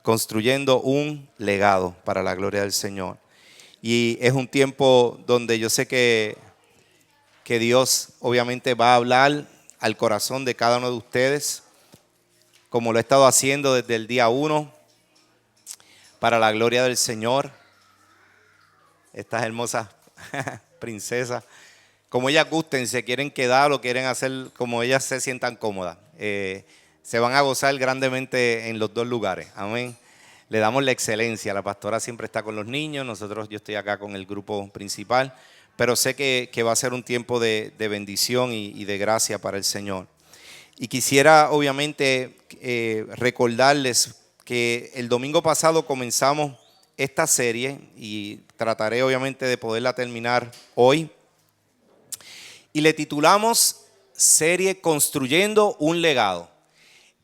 construyendo un legado para la gloria del Señor. Y es un tiempo donde yo sé que Dios obviamente va a hablar al corazón de cada uno de ustedes, como lo he estado haciendo desde el día 1, para la gloria del Señor. Estas hermosas princesas, como ellas gusten, se quieren quedar o quieren hacer como ellas se sientan cómodas. Se van a gozar grandemente en los dos lugares. Amén. Le damos la excelencia. La pastora siempre está con los niños. Yo estoy acá con el grupo principal. Pero sé que va a ser un tiempo de bendición y de gracia para el Señor. Y quisiera obviamente recordarles que el domingo pasado comenzamos esta serie y trataré obviamente de poderla terminar hoy. Y le titulamos serie Construyendo un legado.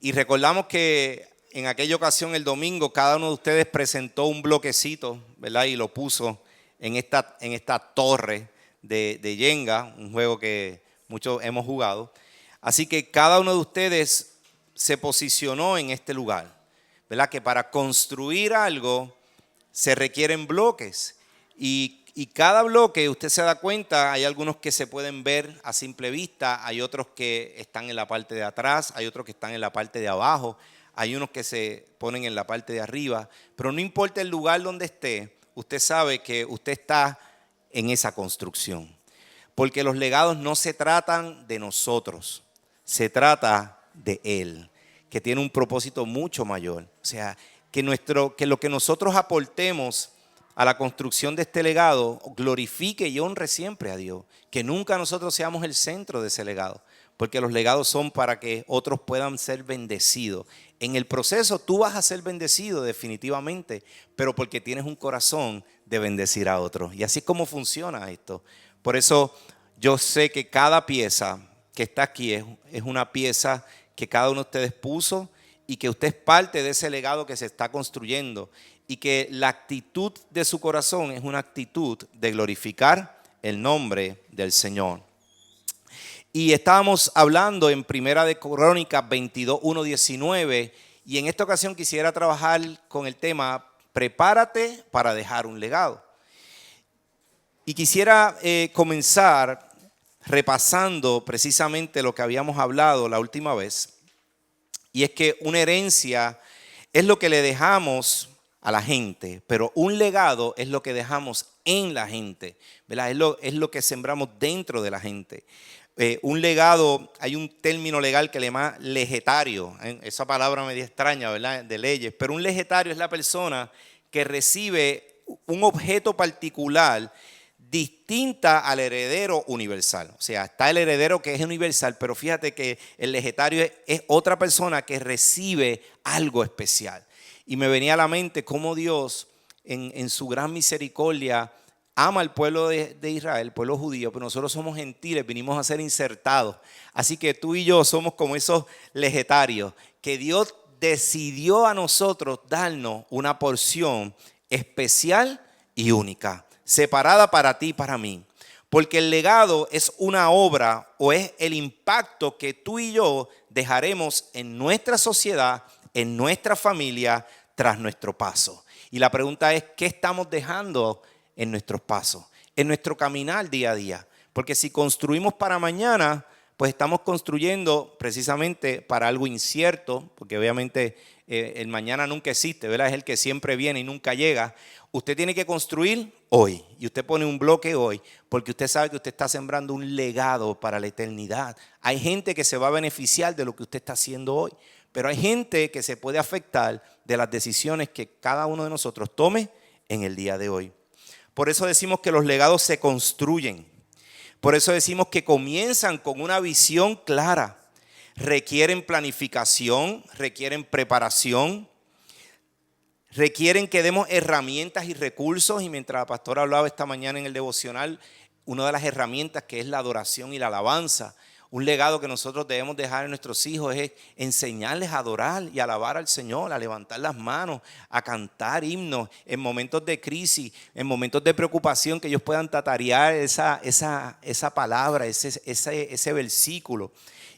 Y recordamos que en aquella ocasión, el domingo, cada uno de ustedes presentó un bloquecito, ¿verdad? Y lo puso en esta torre de Jenga, un juego que muchos hemos jugado. Así que cada uno de ustedes se posicionó en este lugar, ¿verdad? Que para construir algo se requieren bloques. Y cada bloque, usted se da cuenta, hay algunos que se pueden ver a simple vista, hay otros que están en la parte de atrás, hay otros que están en la parte de abajo, hay unos que se ponen en la parte de arriba, pero no importa el lugar donde esté, usted sabe que usted está en esa construcción. Porque los legados no se tratan de nosotros, se trata de Él, que tiene un propósito mucho mayor. O sea, que lo que nosotros aportemos a la construcción de este legado glorifique y honre siempre a Dios. Que nunca nosotros seamos el centro de ese legado, porque los legados son para que otros puedan ser bendecidos. En el proceso tú vas a ser bendecido definitivamente, pero porque tienes un corazón de bendecir a otros. Y así es como funciona esto. Por eso yo sé que cada pieza que está aquí es una pieza que cada uno de ustedes puso y que usted es parte de ese legado que se está construyendo. Y que la actitud de su corazón es una actitud de glorificar el nombre del Señor. Y estábamos hablando en Primera de Crónicas 22, 1, 19. Y en esta ocasión quisiera trabajar con el tema prepárate para dejar un legado. Y quisiera comenzar repasando precisamente lo que habíamos hablado la última vez. Y es que una herencia es lo que le dejamos a la gente, pero un legado es lo que dejamos en la gente, ¿verdad? Es lo que sembramos dentro de la gente. Un legado, hay un término legal que le llama legetario, esa palabra medio extraña, ¿verdad? De leyes, pero un legetario es la persona que recibe un objeto particular distinta al heredero universal. O sea, está el heredero que es universal, pero fíjate que el legetario es otra persona que recibe algo especial. Y me venía a la mente cómo Dios en su gran misericordia ama al pueblo de Israel, el pueblo judío, pero nosotros somos gentiles, vinimos a ser insertados. Así que tú y yo somos como esos legetarios, que Dios decidió a nosotros darnos una porción especial y única, separada para ti y para mí. Porque el legado es una obra o es el impacto que tú y yo dejaremos en nuestra sociedad, en nuestra familia, tras nuestro paso. Y la pregunta es, ¿qué estamos dejando en nuestros pasos, en nuestro caminar día a día? Porque si construimos para mañana, pues estamos construyendo precisamente para algo incierto, porque obviamente el mañana nunca existe, ¿verdad? Es el que siempre viene y nunca llega. Usted tiene que construir hoy y usted pone un bloque hoy porque usted sabe que usted está sembrando un legado para la eternidad. Hay gente que se va a beneficiar de lo que usted está haciendo hoy, pero hay gente que se puede afectar de las decisiones que cada uno de nosotros tome en el día de hoy. Por eso decimos que los legados se construyen. Por eso decimos que comienzan con una visión clara. Requieren planificación, requieren preparación, requieren que demos herramientas y recursos. Y mientras la pastora hablaba esta mañana en el devocional, una de las herramientas que es la adoración y la alabanza. Un legado que nosotros debemos dejar a nuestros hijos es enseñarles a adorar y alabar al Señor, a levantar las manos, a cantar himnos en momentos de crisis, en momentos de preocupación, que ellos puedan tatarear esa palabra, ese versículo.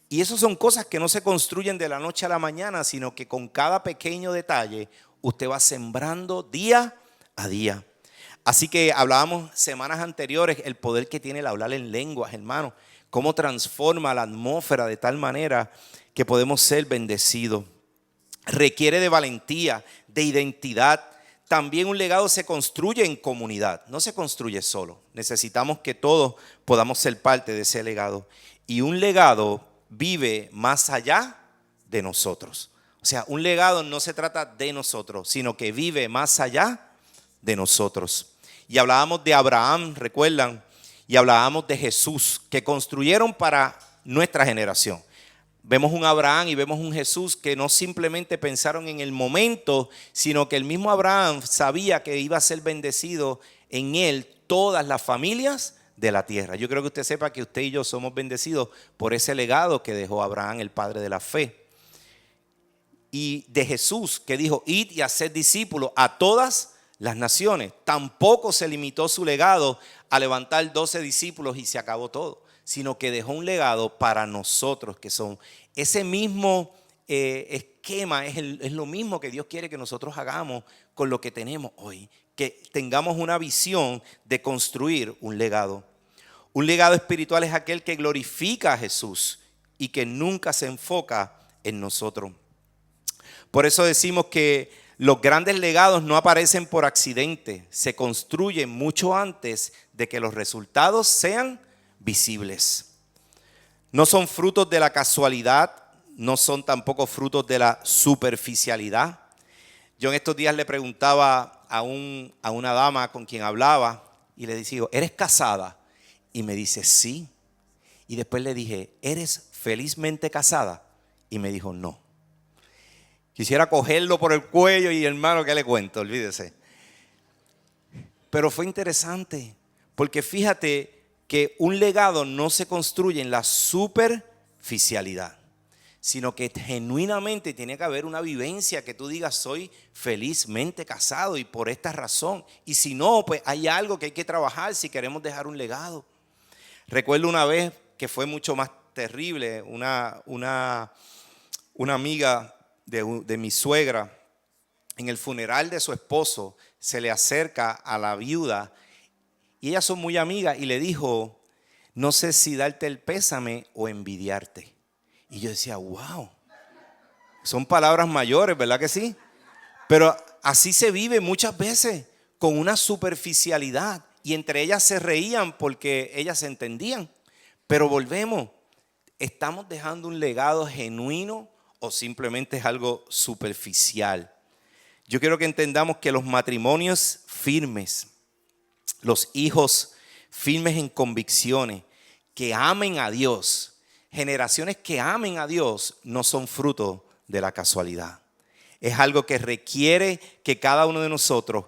Y eso son cosas que no se construyen de la noche a la mañana, sino que con cada pequeño detalle Usted va sembrando día a día. Así que hablábamos semanas anteriores el poder que tiene el hablar en lenguas, hermano. Cómo transforma la atmósfera de tal manera que podemos ser bendecidos. Requiere de valentía, de identidad. También un legado se construye en comunidad, no se construye solo. Necesitamos que todos podamos ser parte de ese legado. Y un legado vive más allá de nosotros. O sea, un legado no se trata de nosotros, sino que vive más allá de nosotros. Y hablábamos de Abraham, ¿recuerdan? Y hablábamos de Jesús, que construyeron para nuestra generación. Vemos un Abraham y vemos un Jesús que no simplemente pensaron en el momento, sino que el mismo Abraham sabía que iba a ser bendecido en él todas las familias de la tierra. Yo creo que usted sepa que usted y yo somos bendecidos por ese legado que dejó Abraham, el padre de la fe. Y de Jesús, que dijo, id y haced discípulos a todas las naciones. Tampoco se limitó su legado a levantar 12 discípulos y se acabó todo, sino que dejó un legado para nosotros, que son ese mismo esquema, es lo mismo que Dios quiere que nosotros hagamos con lo que tenemos hoy, que tengamos una visión de construir un legado. Un legado espiritual es aquel que glorifica a Jesús y que nunca se enfoca en nosotros. Por eso decimos que los grandes legados no aparecen por accidente, se construyen mucho antes de que los resultados sean visibles. No son frutos de la casualidad, no son tampoco frutos de la superficialidad. Yo en estos días le preguntaba a una dama con quien hablaba y le decía, ¿eres casada? Y me dice, sí. Y después le dije, ¿eres felizmente casada? Y me dijo, no. Quisiera cogerlo por el cuello y hermano, ¿qué le cuento? Olvídese. Pero fue interesante, porque fíjate que un legado no se construye en la superficialidad, sino que genuinamente tiene que haber una vivencia que tú digas, soy felizmente casado y por esta razón. Y si no, pues hay algo que hay que trabajar si queremos dejar un legado. Recuerdo una vez que fue mucho más terrible, una amiga de mi suegra, en el funeral de su esposo, se le acerca a la viuda y ellas son muy amigas y le dijo, no sé si darte el pésame o envidiarte. Y yo decía, wow, son palabras mayores, ¿verdad que sí? Pero así se vive muchas veces, con una superficialidad, y entre ellas se reían porque ellas se entendían. Pero volvemos, ¿estamos dejando un legado genuino o simplemente es algo superficial? Yo quiero que entendamos que los matrimonios firmes, los hijos firmes en convicciones, que amen a Dios, generaciones que amen a Dios, no son fruto de la casualidad. Es algo que requiere que cada uno de nosotros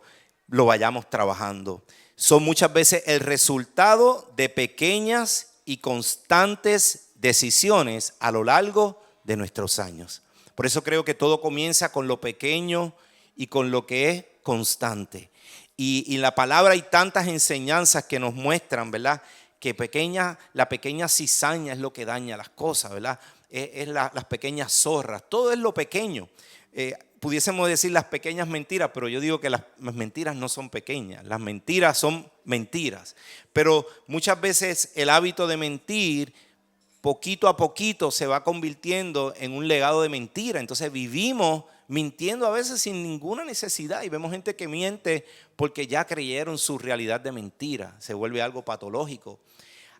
lo vayamos trabajando. Son muchas veces el resultado de pequeñas y constantes decisiones a lo largo de nuestros años. Por eso creo que todo comienza con lo pequeño y con lo que es constante. Y en la palabra hay tantas enseñanzas que nos muestran, ¿verdad? Que la pequeña cizaña es lo que daña las cosas, ¿verdad? Las pequeñas zorras, todo es lo pequeño. Pudiésemos decir las pequeñas mentiras, pero yo digo que las mentiras no son pequeñas, las mentiras son mentiras. Pero muchas veces el hábito de mentir, poquito a poquito se va convirtiendo en un legado de mentira. Entonces vivimos mintiendo a veces sin ninguna necesidad y vemos gente que miente porque ya creyeron su realidad de mentira. Se vuelve algo patológico.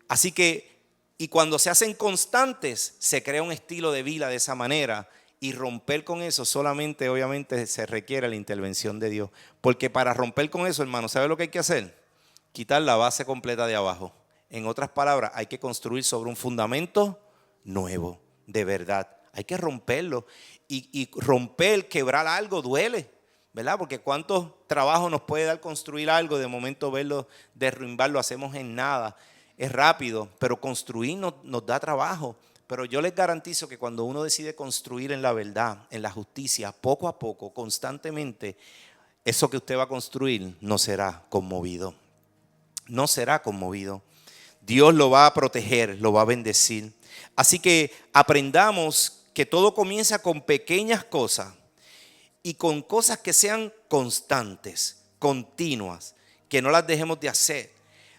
Así que, y cuando se hacen constantes, se crea un estilo de vida de esa manera, y romper con eso solamente, obviamente, se requiere la intervención de Dios. Porque para romper con eso, hermano, ¿sabe lo que hay que hacer? Quitar la base completa de abajo. En otras palabras, hay que construir sobre un fundamento nuevo, de verdad. Hay que romperlo. Y romper, quebrar algo duele, ¿verdad? Porque cuánto trabajo nos puede dar construir algo, de momento verlo derrumbar, lo hacemos en nada. Es rápido, pero construir nos da trabajo. Pero yo les garantizo que cuando uno decide construir en la verdad, en la justicia, poco a poco, constantemente, eso que usted va a construir no será conmovido. No será conmovido. Dios lo va a proteger, lo va a bendecir. Así que aprendamos que todo comienza con pequeñas cosas y con cosas que sean constantes, continuas, que no las dejemos de hacer.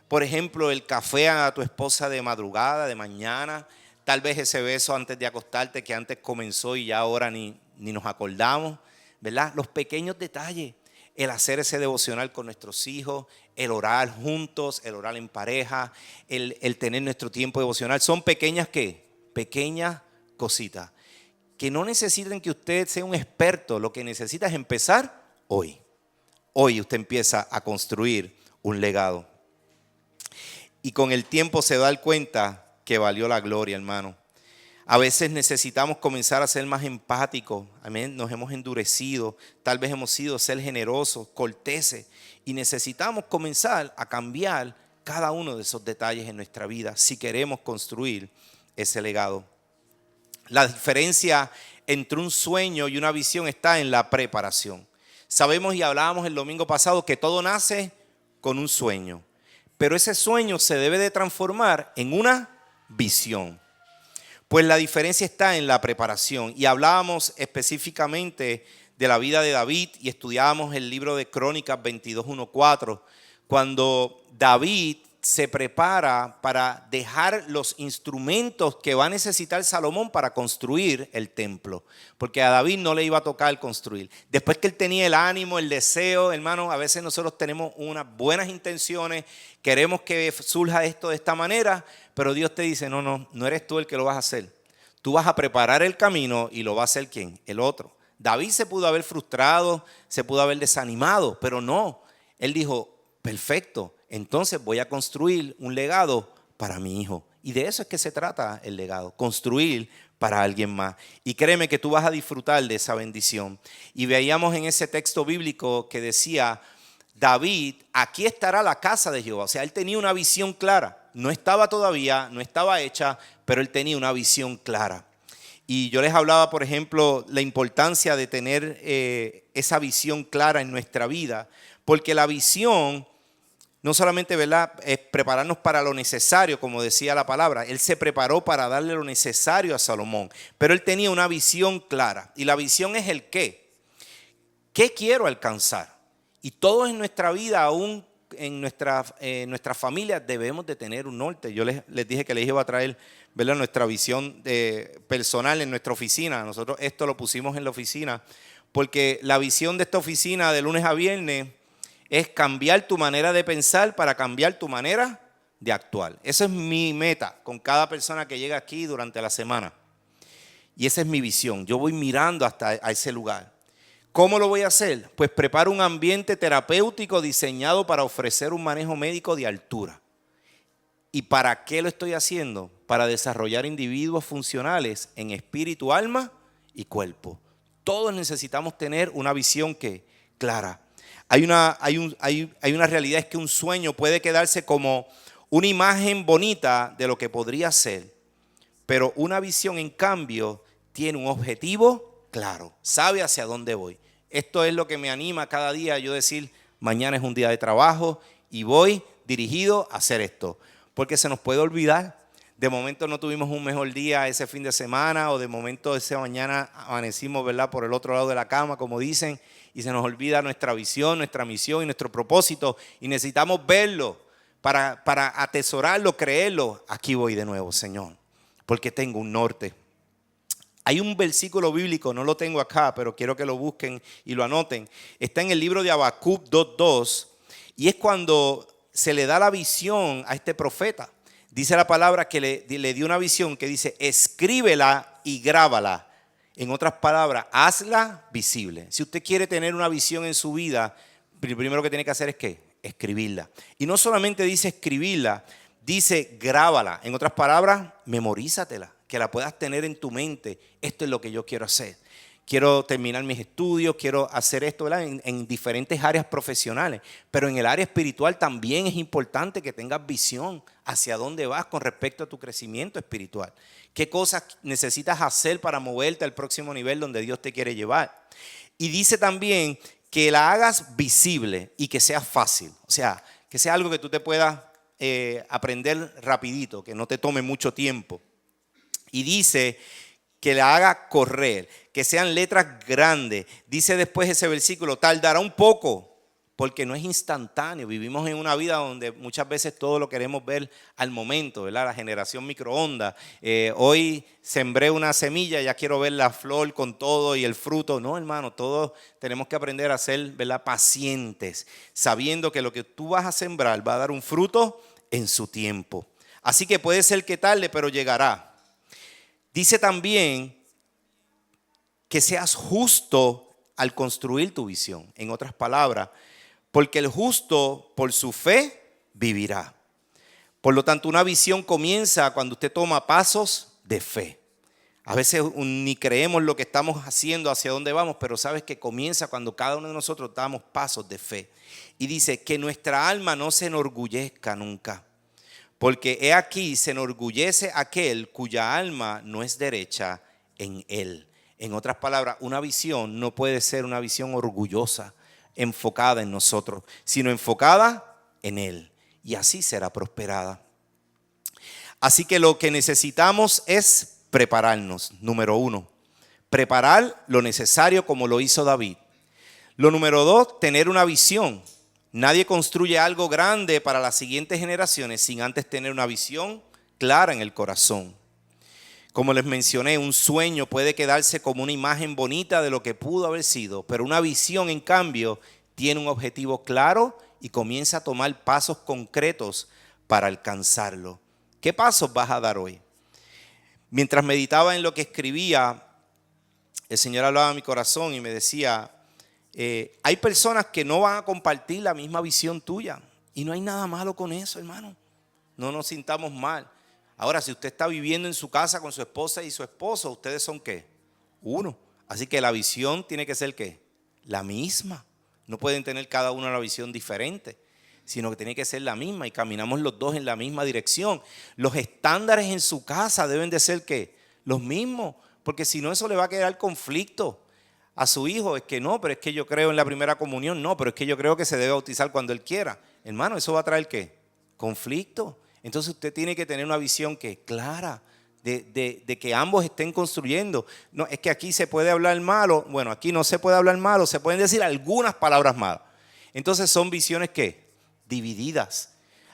Por ejemplo, el café a tu esposa de madrugada, de mañana, tal vez ese beso antes de acostarte que antes comenzó y ya ahora ni nos acordamos, ¿verdad? Los pequeños detalles, el hacer ese devocional con nuestros hijos, el orar juntos, el orar en pareja, el tener nuestro tiempo devocional, son pequeñas ¿qué? Pequeñas cositas que no necesitan que usted sea un experto, lo que necesita es empezar hoy. Hoy usted empieza a construir un legado. Y con el tiempo se da cuenta que valió la gloria, hermano. A veces necesitamos comenzar a ser más empáticos. Amén. Nos hemos endurecido. Tal vez hemos sido ser generosos, corteses. Y necesitamos comenzar a cambiar cada uno de esos detalles en nuestra vida si queremos construir ese legado. La diferencia entre un sueño y una visión está en la preparación. Sabemos y hablábamos el domingo pasado que todo nace con un sueño. Pero ese sueño se debe de transformar en una visión. Pues la diferencia está en la preparación. Y hablábamos específicamente de la vida de David y estudiábamos el libro de Crónicas 22:1-4, cuando David se prepara para dejar los instrumentos que va a necesitar Salomón para construir el templo, porque a David no le iba a tocar construir. Después que él tenía el ánimo, el deseo, hermano, a veces nosotros tenemos unas buenas intenciones, queremos que surja esto de esta manera, pero Dios te dice, no eres tú el que lo vas a hacer. Tú vas a preparar el camino y lo va a hacer ¿quién? El otro. David se pudo haber frustrado, se pudo haber desanimado, pero no. Él dijo, perfecto, entonces voy a construir un legado para mi hijo. Y de eso es que se trata el legado, construir para alguien más. Y créeme que tú vas a disfrutar de esa bendición. Y veíamos en ese texto bíblico que decía, David, aquí estará la casa de Jehová. O sea, él tenía una visión clara. No estaba todavía, no estaba hecha, pero él tenía una visión clara. Y yo les hablaba, por ejemplo, la importancia de tener esa visión clara en nuestra vida, porque la visión no solamente, ¿verdad?, es prepararnos para lo necesario, como decía la palabra. Él se preparó para darle lo necesario a Salomón, pero él tenía una visión clara. Y la visión es el qué. ¿Qué quiero alcanzar? Y todos en nuestra vida, aún en nuestra familia, debemos de tener un norte. Yo les dije que les iba a traer, ¿verdad?, nuestra visión personal en nuestra oficina. Nosotros esto lo pusimos en la oficina, porque la visión de esta oficina de lunes a viernes es cambiar tu manera de pensar para cambiar tu manera de actuar. Esa es mi meta con cada persona que llega aquí durante la semana. Y esa es mi visión. Yo voy mirando hasta a ese lugar. ¿Cómo lo voy a hacer? Pues preparo un ambiente terapéutico diseñado para ofrecer un manejo médico de altura. ¿Y para qué lo estoy haciendo? Para desarrollar individuos funcionales en espíritu, alma y cuerpo. Todos necesitamos tener una visión clara. Hay una realidad, es que un sueño puede quedarse como una imagen bonita de lo que podría ser, pero una visión, en cambio, tiene un objetivo claro, sabe hacia dónde voy. Esto es lo que me anima cada día a yo decir, mañana es un día de trabajo y voy dirigido a hacer esto, porque se nos puede olvidar. De momento no tuvimos un mejor día ese fin de semana, o de momento esa mañana amanecimos, ¿verdad?, por el otro lado de la cama, como dicen, y se nos olvida nuestra visión, nuestra misión y nuestro propósito, y necesitamos verlo para atesorarlo, creerlo. Aquí voy de nuevo, Señor, porque tengo un norte. Hay un versículo bíblico, no lo tengo acá, pero quiero que lo busquen y lo anoten. Está en el libro de Habacuc 2:2, y es cuando se le da la visión a este profeta. Dice la palabra que le dio una visión que dice, escríbela y grábala. En otras palabras, hazla visible. Si usted quiere tener una visión en su vida, lo primero que tiene que hacer es ¿qué? Escribirla. Y no solamente dice escribirla, dice grábala. En otras palabras, memorízatela, que la puedas tener en tu mente. Esto es lo que yo quiero hacer. Quiero terminar mis estudios, quiero hacer esto, ¿verdad?, en diferentes áreas profesionales. Pero en el área espiritual también es importante que tengas visión hacia dónde vas con respecto a tu crecimiento espiritual. ¿Qué cosas necesitas hacer para moverte al próximo nivel donde Dios te quiere llevar? Y dice también que la hagas visible y que sea fácil. O sea, que sea algo que tú te puedas aprender rapidito, que no te tome mucho tiempo. Y dice que la haga correr, que sean letras grandes. Dice después ese versículo, tardará un poco, porque no es instantáneo. Vivimos en una vida donde muchas veces todo lo queremos ver al momento, ¿verdad? La generación microondas. Hoy sembré una semilla, ya quiero ver la flor con todo y el fruto. No, hermano, todos tenemos que aprender a ser, ¿verdad?, pacientes, sabiendo que lo que tú vas a sembrar va a dar un fruto en su tiempo. Así que puede ser que tarde, pero llegará. Dice también que seas justo al construir tu visión. En otras palabras, porque el justo por su fe vivirá. Por lo tanto, una visión comienza cuando usted toma pasos de fe. A veces ni creemos lo que estamos haciendo, hacia dónde vamos, pero sabes que comienza cuando cada uno de nosotros damos pasos de fe. Y dice que nuestra alma no se enorgullezca nunca, porque he aquí se enorgullece aquel cuya alma no es derecha en él. En otras palabras, una visión no puede ser una visión orgullosa, enfocada en nosotros, sino enfocada en Él, y así será prosperada. Así que lo que necesitamos es prepararnos. Número 1, preparar lo necesario como lo hizo David. Lo número 2, tener una visión. Nadie construye algo grande para las siguientes generaciones sin antes tener una visión clara en el corazón. Como les mencioné, un sueño puede quedarse como una imagen bonita de lo que pudo haber sido, pero una visión, en cambio, tiene un objetivo claro y comienza a tomar pasos concretos para alcanzarlo. ¿Qué pasos vas a dar hoy? Mientras meditaba en lo que escribía, el Señor hablaba a mi corazón y me decía, hay personas que no van a compartir la misma visión tuya, y no hay nada malo con eso, hermano. No nos sintamos mal. Ahora, si usted está viviendo en su casa con su esposa y su esposo, ¿ustedes son qué? Uno. Así que la visión tiene que ser ¿qué? La misma. No pueden tener cada uno una visión diferente, sino que tiene que ser la misma y caminamos los dos en la misma dirección. Los estándares en su casa deben de ser ¿qué? Los mismos, porque si no, eso le va a crear conflicto a su hijo. Es que no, pero es que yo creo en la primera comunión. No, pero es que yo creo que se debe bautizar cuando él quiera. Hermano, eso va a traer ¿qué? Conflicto. Entonces usted tiene que tener una visión que clara de que ambos estén construyendo. No, es que aquí se puede hablar malo. Bueno, aquí no se puede hablar malo, se pueden decir algunas palabras malas. Entonces son visiones ¿qué? Divididas.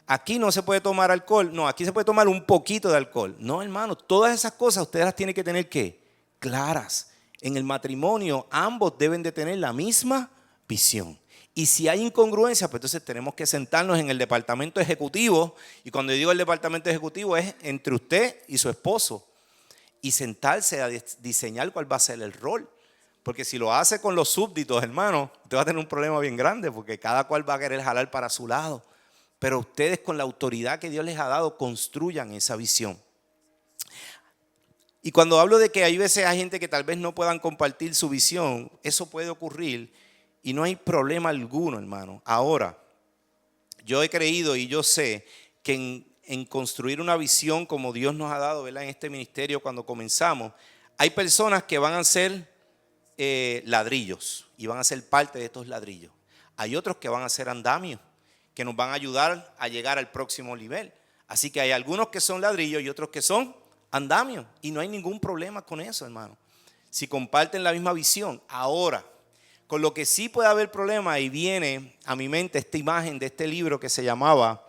Aquí no se puede tomar alcohol. No, aquí se puede tomar un poquito de alcohol. No, hermano, todas esas cosas ustedes las tienen que tener ¿qué? Claras. En el matrimonio ambos deben de tener la misma visión. Y si hay incongruencia, pues entonces tenemos que sentarnos en el departamento ejecutivo. Y cuando digo el departamento ejecutivo es entre usted y su esposo. Y sentarse a diseñar cuál va a ser el rol. Porque si lo hace con los súbditos, hermano, usted va a tener un problema bien grande, porque cada cual va a querer jalar para su lado. Pero ustedes, con la autoridad que Dios les ha dado, construyan esa visión. Y cuando hablo de que hay veces hay gente que tal vez no puedan compartir su visión, eso puede ocurrir. Y no hay problema alguno, hermano. Ahora, yo he creído y yo sé que en construir una visión como Dios nos ha dado, ¿verdad?, en este ministerio cuando comenzamos, hay personas que van a ser ladrillos y van a ser parte de estos ladrillos. Hay otros que van a ser andamios, que nos van a ayudar a llegar al próximo nivel. Así que hay algunos que son ladrillos y otros que son andamios. Y no hay ningún problema con eso, hermano, si comparten la misma visión. Ahora, con lo que sí puede haber problema, y viene a mi mente esta imagen de este libro que se llamaba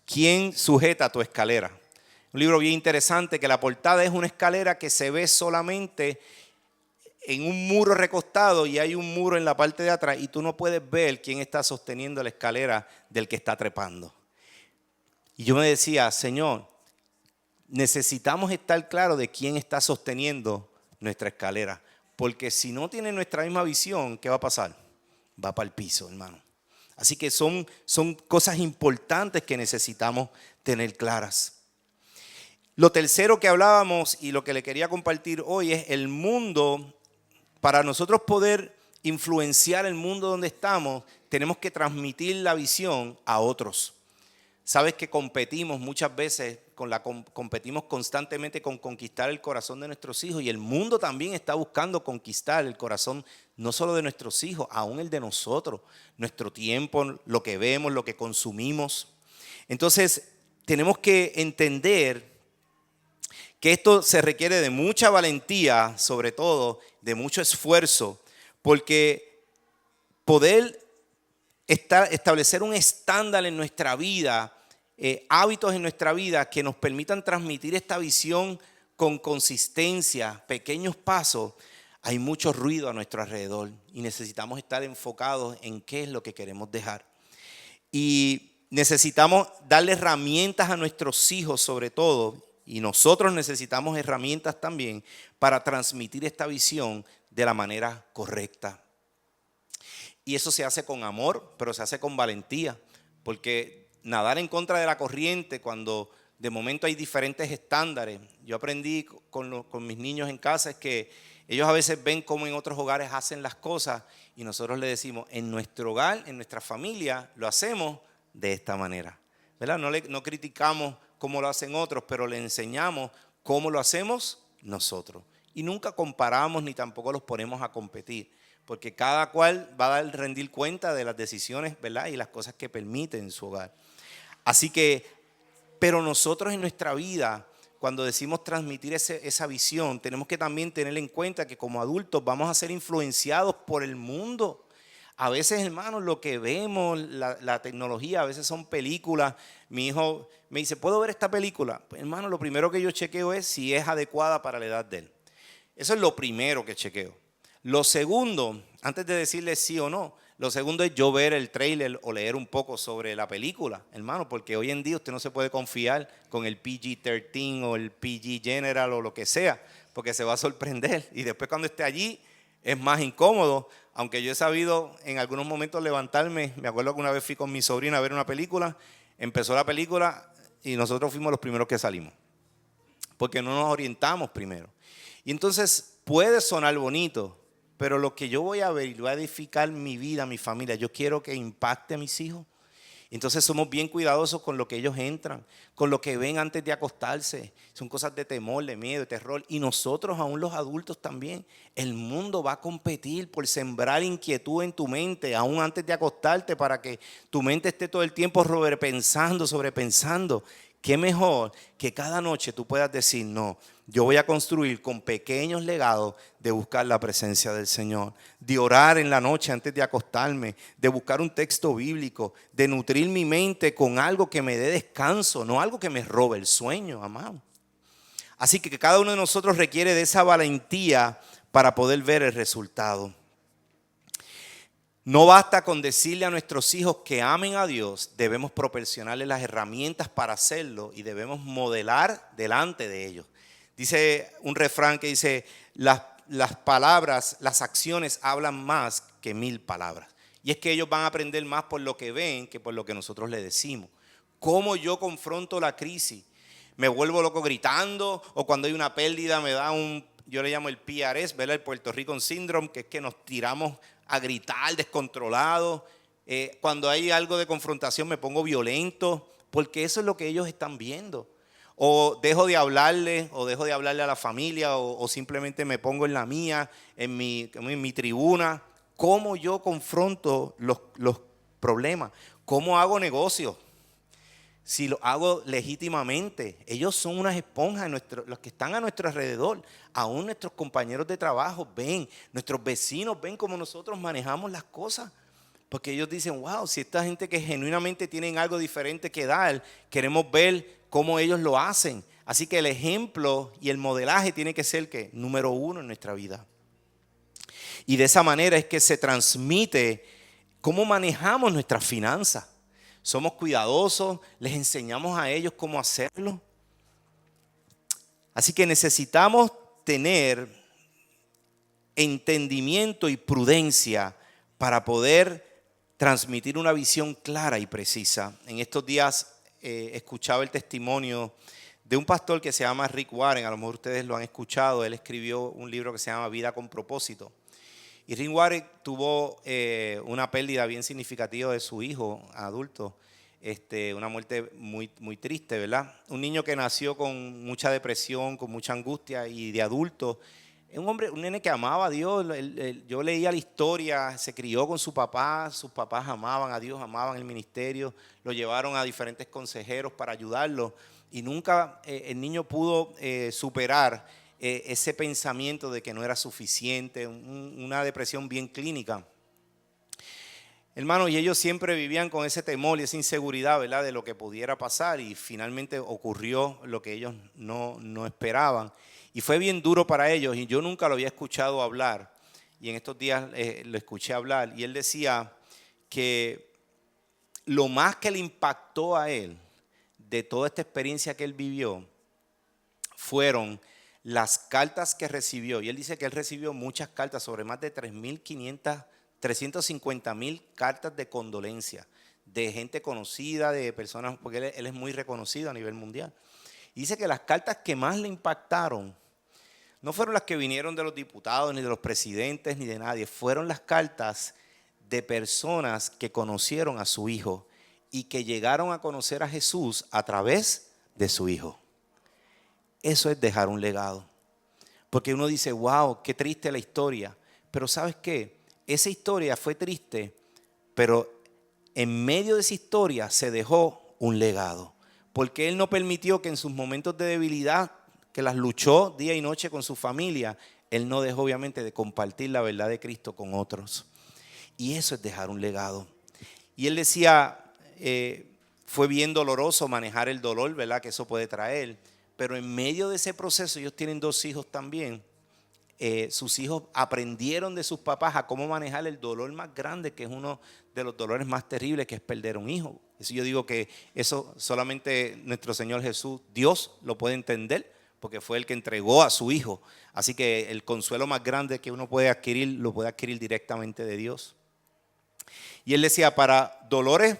¿Quién sujeta tu escalera? Un libro bien interesante, que la portada es una escalera que se ve solamente en un muro recostado y hay un muro en la parte de atrás y tú no puedes ver quién está sosteniendo la escalera del que está trepando. Y yo me decía, Señor, necesitamos estar claros de quién está sosteniendo nuestra escalera. Porque si no tiene nuestra misma visión, ¿qué va a pasar? Va para el piso, hermano. Así que son cosas importantes que necesitamos tener claras. Lo tercero que hablábamos y lo que le quería compartir hoy es el mundo. Para nosotros poder influenciar el mundo donde estamos, tenemos que transmitir la visión a otros. Sabes que competimos muchas veces, competimos constantemente con conquistar el corazón de nuestros hijos, y el mundo también está buscando conquistar el corazón no solo de nuestros hijos, aún el de nosotros, nuestro tiempo, lo que vemos, lo que consumimos. Entonces tenemos que entender que esto se requiere de mucha valentía, sobre todo de mucho esfuerzo, porque poder establecer un estándar en nuestra vida, hábitos en nuestra vida que nos permitan transmitir esta visión con consistencia, pequeños pasos. Hay mucho ruido a nuestro alrededor y necesitamos estar enfocados en qué es lo que queremos dejar. Y necesitamos darle herramientas a nuestros hijos sobre todo, y nosotros necesitamos herramientas también para transmitir esta visión de la manera correcta. Y eso se hace con amor, pero se hace con valentía, porque nadar en contra de la corriente cuando de momento hay diferentes estándares. Yo aprendí con mis niños en casa es que ellos a veces ven cómo en otros hogares hacen las cosas y nosotros les decimos, en nuestro hogar, en nuestra familia, lo hacemos de esta manera, ¿verdad? No criticamos cómo lo hacen otros, pero le enseñamos cómo lo hacemos nosotros. Y nunca comparamos ni tampoco los ponemos a competir, porque cada cual va a rendir cuenta de las decisiones, ¿verdad? Y las cosas que permite en su hogar. Así que, pero nosotros en nuestra vida, cuando decimos transmitir esa visión, tenemos que también tener en cuenta que como adultos vamos a ser influenciados por el mundo. A veces, hermanos, lo que vemos, la tecnología, a veces son películas. Mi hijo me dice, ¿puedo ver esta película? Pues, hermano, lo primero que yo chequeo es si es adecuada para la edad de él. Eso es lo primero que chequeo. Lo segundo, antes de decirle sí o no, lo segundo es yo ver el tráiler o leer un poco sobre la película, hermano, porque hoy en día usted no se puede confiar con el PG-13 o el PG General o lo que sea, porque se va a sorprender y después cuando esté allí es más incómodo. Aunque yo he sabido en algunos momentos levantarme, me acuerdo que una vez fui con mi sobrina a ver una película, empezó la película y nosotros fuimos los primeros que salimos, porque no nos orientamos primero. Y entonces puede sonar bonito, pero lo que yo voy a ver y voy a edificar mi vida, mi familia, yo quiero que impacte a mis hijos. Entonces somos bien cuidadosos con lo que ellos entran, con lo que ven antes de acostarse. Son cosas de temor, de miedo, de terror. Y nosotros, aún los adultos también. El mundo va a competir por sembrar inquietud en tu mente, aún antes de acostarte, para que tu mente esté todo el tiempo sobrepensando. Qué mejor que cada noche tú puedas decir, no, yo voy a construir con pequeños legados de buscar la presencia del Señor, de orar en la noche antes de acostarme, de buscar un texto bíblico, de nutrir mi mente con algo que me dé descanso, no algo que me robe el sueño, amado. Así que cada uno de nosotros requiere de esa valentía para poder ver el resultado. No basta con decirle a nuestros hijos que amen a Dios, debemos proporcionarles las herramientas para hacerlo y debemos modelar delante de ellos. Dice un refrán que dice, las palabras, las acciones hablan más que 1000 palabras. Y es que ellos van a aprender más por lo que ven que por lo que nosotros les decimos. ¿Cómo yo confronto la crisis? ¿Me vuelvo loco gritando? ¿O cuando hay una pérdida me da yo le llamo el PRS, ¿verdad? El Puerto Rico Syndrome, que es que nos tiramos a gritar descontrolado? Cuando hay algo de confrontación me pongo violento, porque eso es lo que ellos están viendo. O dejo de hablarle a la familia, o simplemente me pongo en la mía, en mi tribuna. ¿Cómo yo confronto los problemas? ¿Cómo hago negocios? Si lo hago legítimamente. Ellos son unas esponjas, los que están a nuestro alrededor. Aún nuestros compañeros de trabajo ven, nuestros vecinos ven cómo nosotros manejamos las cosas. Porque ellos dicen, wow, si esta gente que genuinamente tienen algo diferente que dar, queremos ver cómo ellos lo hacen. Así que el ejemplo y el modelaje tiene que ser que número uno en nuestra vida. Y de esa manera es que se transmite cómo manejamos nuestras finanzas. Somos cuidadosos, les enseñamos a ellos cómo hacerlo. Así que necesitamos tener entendimiento y prudencia para poder transmitir una visión clara y precisa. En estos días escuchaba el testimonio de un pastor que se llama Rick Warren. A lo mejor ustedes lo han escuchado. Él escribió un libro que se llama Vida con Propósito. Y Rick Warren tuvo una pérdida bien significativa de su hijo adulto. Una muerte muy, muy triste, ¿verdad? Un niño que nació con mucha depresión, con mucha angustia, y de adulto, un nene que amaba a Dios. Yo leía la historia, se crió con su papá, sus papás amaban a Dios, amaban el ministerio, lo llevaron a diferentes consejeros para ayudarlo, y nunca el niño pudo superar ese pensamiento de que no era suficiente, una depresión bien clínica. Hermano, y ellos siempre vivían con ese temor y esa inseguridad, ¿verdad?, de lo que pudiera pasar, y finalmente ocurrió lo que ellos no esperaban. Y fue bien duro para ellos, y yo nunca lo había escuchado hablar, y en estos días lo escuché hablar, y él decía que lo más que le impactó a él de toda esta experiencia que él vivió fueron las cartas que recibió. Y él dice que él recibió muchas cartas, sobre más de 350,000 cartas de condolencia de gente conocida, de personas, porque él es muy reconocido a nivel mundial. Y dice que las cartas que más le impactaron no fueron las que vinieron de los diputados, ni de los presidentes, ni de nadie. Fueron las cartas de personas que conocieron a su hijo y que llegaron a conocer a Jesús a través de su hijo. Eso es dejar un legado. Porque uno dice, wow, qué triste la historia. Pero ¿sabes qué? Esa historia fue triste, pero en medio de esa historia se dejó un legado. Porque él no permitió que en sus momentos de debilidad, que las luchó día y noche con su familia, él no dejó obviamente de compartir la verdad de Cristo con otros. Y eso es dejar un legado. Y él decía, fue bien doloroso manejar el dolor, ¿verdad?, que eso puede traer. Pero en medio de ese proceso, ellos tienen 2 hijos también. Sus hijos aprendieron de sus papás a cómo manejar el dolor más grande, que es uno de los dolores más terribles, que es perder un hijo. Eso yo digo que eso solamente nuestro Señor Jesús, Dios, lo puede entender, porque fue el que entregó a su hijo. Así que el consuelo más grande que uno puede adquirir, lo puede adquirir directamente de Dios. Y él decía, para dolores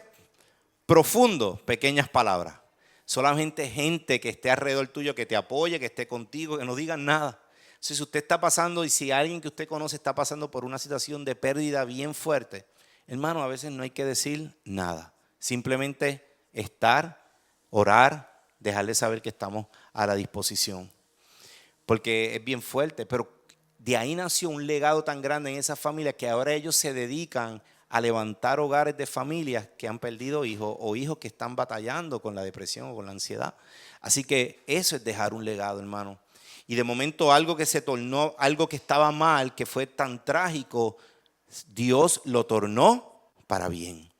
profundos, pequeñas palabras. Solamente gente que esté alrededor tuyo, que te apoye, que esté contigo, que no digan nada. Si usted está pasando, y si alguien que usted conoce está pasando por una situación de pérdida bien fuerte, hermano, a veces no hay que decir nada. Simplemente estar, orar, dejarle saber que estamos a la disposición. Porque es bien fuerte, pero de ahí nació un legado tan grande en esa familia que ahora ellos se dedican a levantar hogares de familias que han perdido hijos o hijos que están batallando con la depresión o con la ansiedad. Así que eso es dejar un legado, hermano. Y de momento algo que se tornó, algo que estaba mal, que fue tan trágico, Dios lo tornó para bien.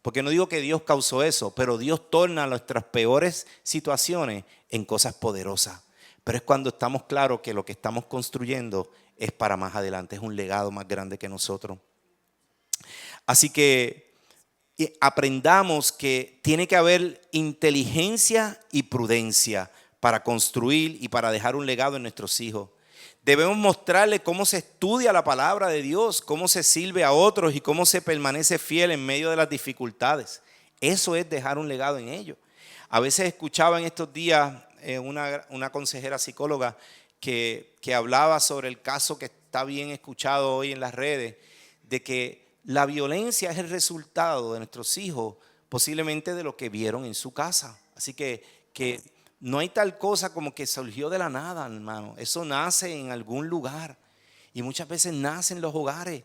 Porque no digo que Dios causó eso, pero Dios torna nuestras peores situaciones en cosas poderosas. Pero es cuando estamos claros que lo que estamos construyendo es para más adelante, es un legado más grande que nosotros. Así que aprendamos que tiene que haber inteligencia y prudencia para construir y para dejar un legado en nuestros hijos. Debemos mostrarles cómo se estudia la palabra de Dios, cómo se sirve a otros y cómo se permanece fiel en medio de las dificultades. Eso es dejar un legado en ellos. A veces escuchaba en estos días una consejera psicóloga que hablaba sobre el caso que está bien escuchado hoy en las redes, de que la violencia es el resultado de nuestros hijos, posiblemente de lo que vieron en su casa. Así que no hay tal cosa como que surgió de la nada, hermano. Eso nace en algún lugar y muchas veces nace en los hogares.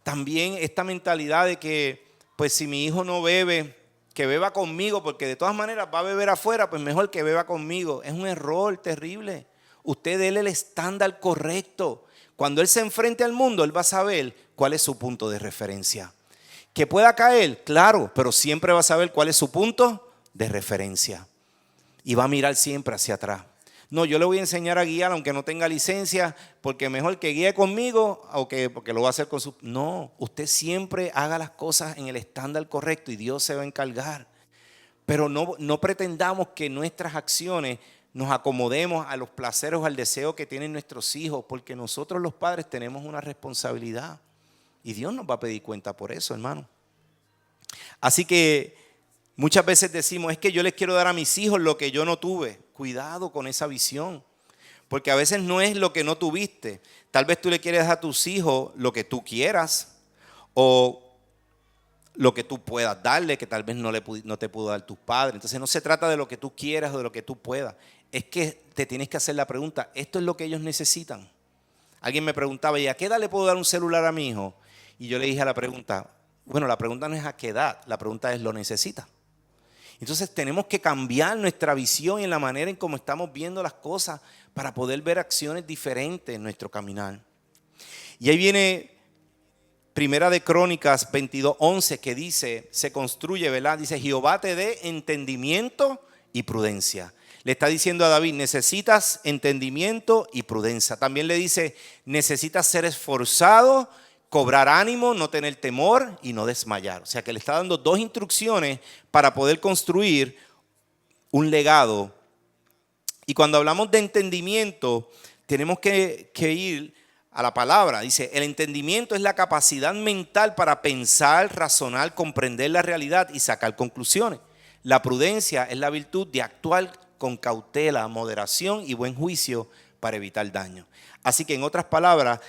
También esta mentalidad de que, pues si mi hijo no bebe, que beba conmigo, porque de todas maneras va a beber afuera, pues mejor que beba conmigo. Es un error terrible. Usted déle el estándar correcto. Cuando él se enfrente al mundo, él va a saber cuál es su punto de referencia. Que pueda caer, claro, pero siempre va a saber cuál es su punto de referencia. Y va a mirar siempre hacia atrás. No, yo le voy a enseñar a guiar aunque no tenga licencia, porque mejor que guíe conmigo o que porque lo va a hacer con su... No, usted siempre haga las cosas en el estándar correcto y Dios se va a encargar. Pero no pretendamos que nuestras acciones nos acomodemos a los placeres o al deseo que tienen nuestros hijos, porque nosotros los padres tenemos una responsabilidad y Dios nos va a pedir cuenta por eso, hermano. Así que muchas veces decimos, es que yo les quiero dar a mis hijos lo que yo no tuve. Cuidado con esa visión, porque a veces no es lo que no tuviste. Tal vez tú le quieres dar a tus hijos lo que tú quieras o lo que tú puedas darle, que tal vez no te pudo dar tus padres. Entonces no se trata de lo que tú quieras o de lo que tú puedas. Es que te tienes que hacer la pregunta, ¿esto es lo que ellos necesitan? Alguien me preguntaba, ¿y a qué edad le puedo dar un celular a mi hijo? Y yo le dije a la pregunta, bueno, la pregunta no es a qué edad, la pregunta es, ¿lo necesita? Entonces tenemos que cambiar nuestra visión en la manera en cómo estamos viendo las cosas para poder ver acciones diferentes en nuestro caminar. Y ahí viene Primera de Crónicas 22:11 que dice, se construye, ¿verdad? Dice, Jehová te dé entendimiento y prudencia. Le está diciendo a David, necesitas entendimiento y prudencia. También le dice, necesitas ser esforzado, cobrar ánimo, no tener temor y no desmayar. O sea que le está dando dos instrucciones para poder construir un legado. Y cuando hablamos de entendimiento, tenemos que ir a la palabra. Dice, el entendimiento es la capacidad mental para pensar, razonar, comprender la realidad y sacar conclusiones. La prudencia es la virtud de actuar con cautela, moderación y buen juicio para evitar daño. Así que en otras palabras,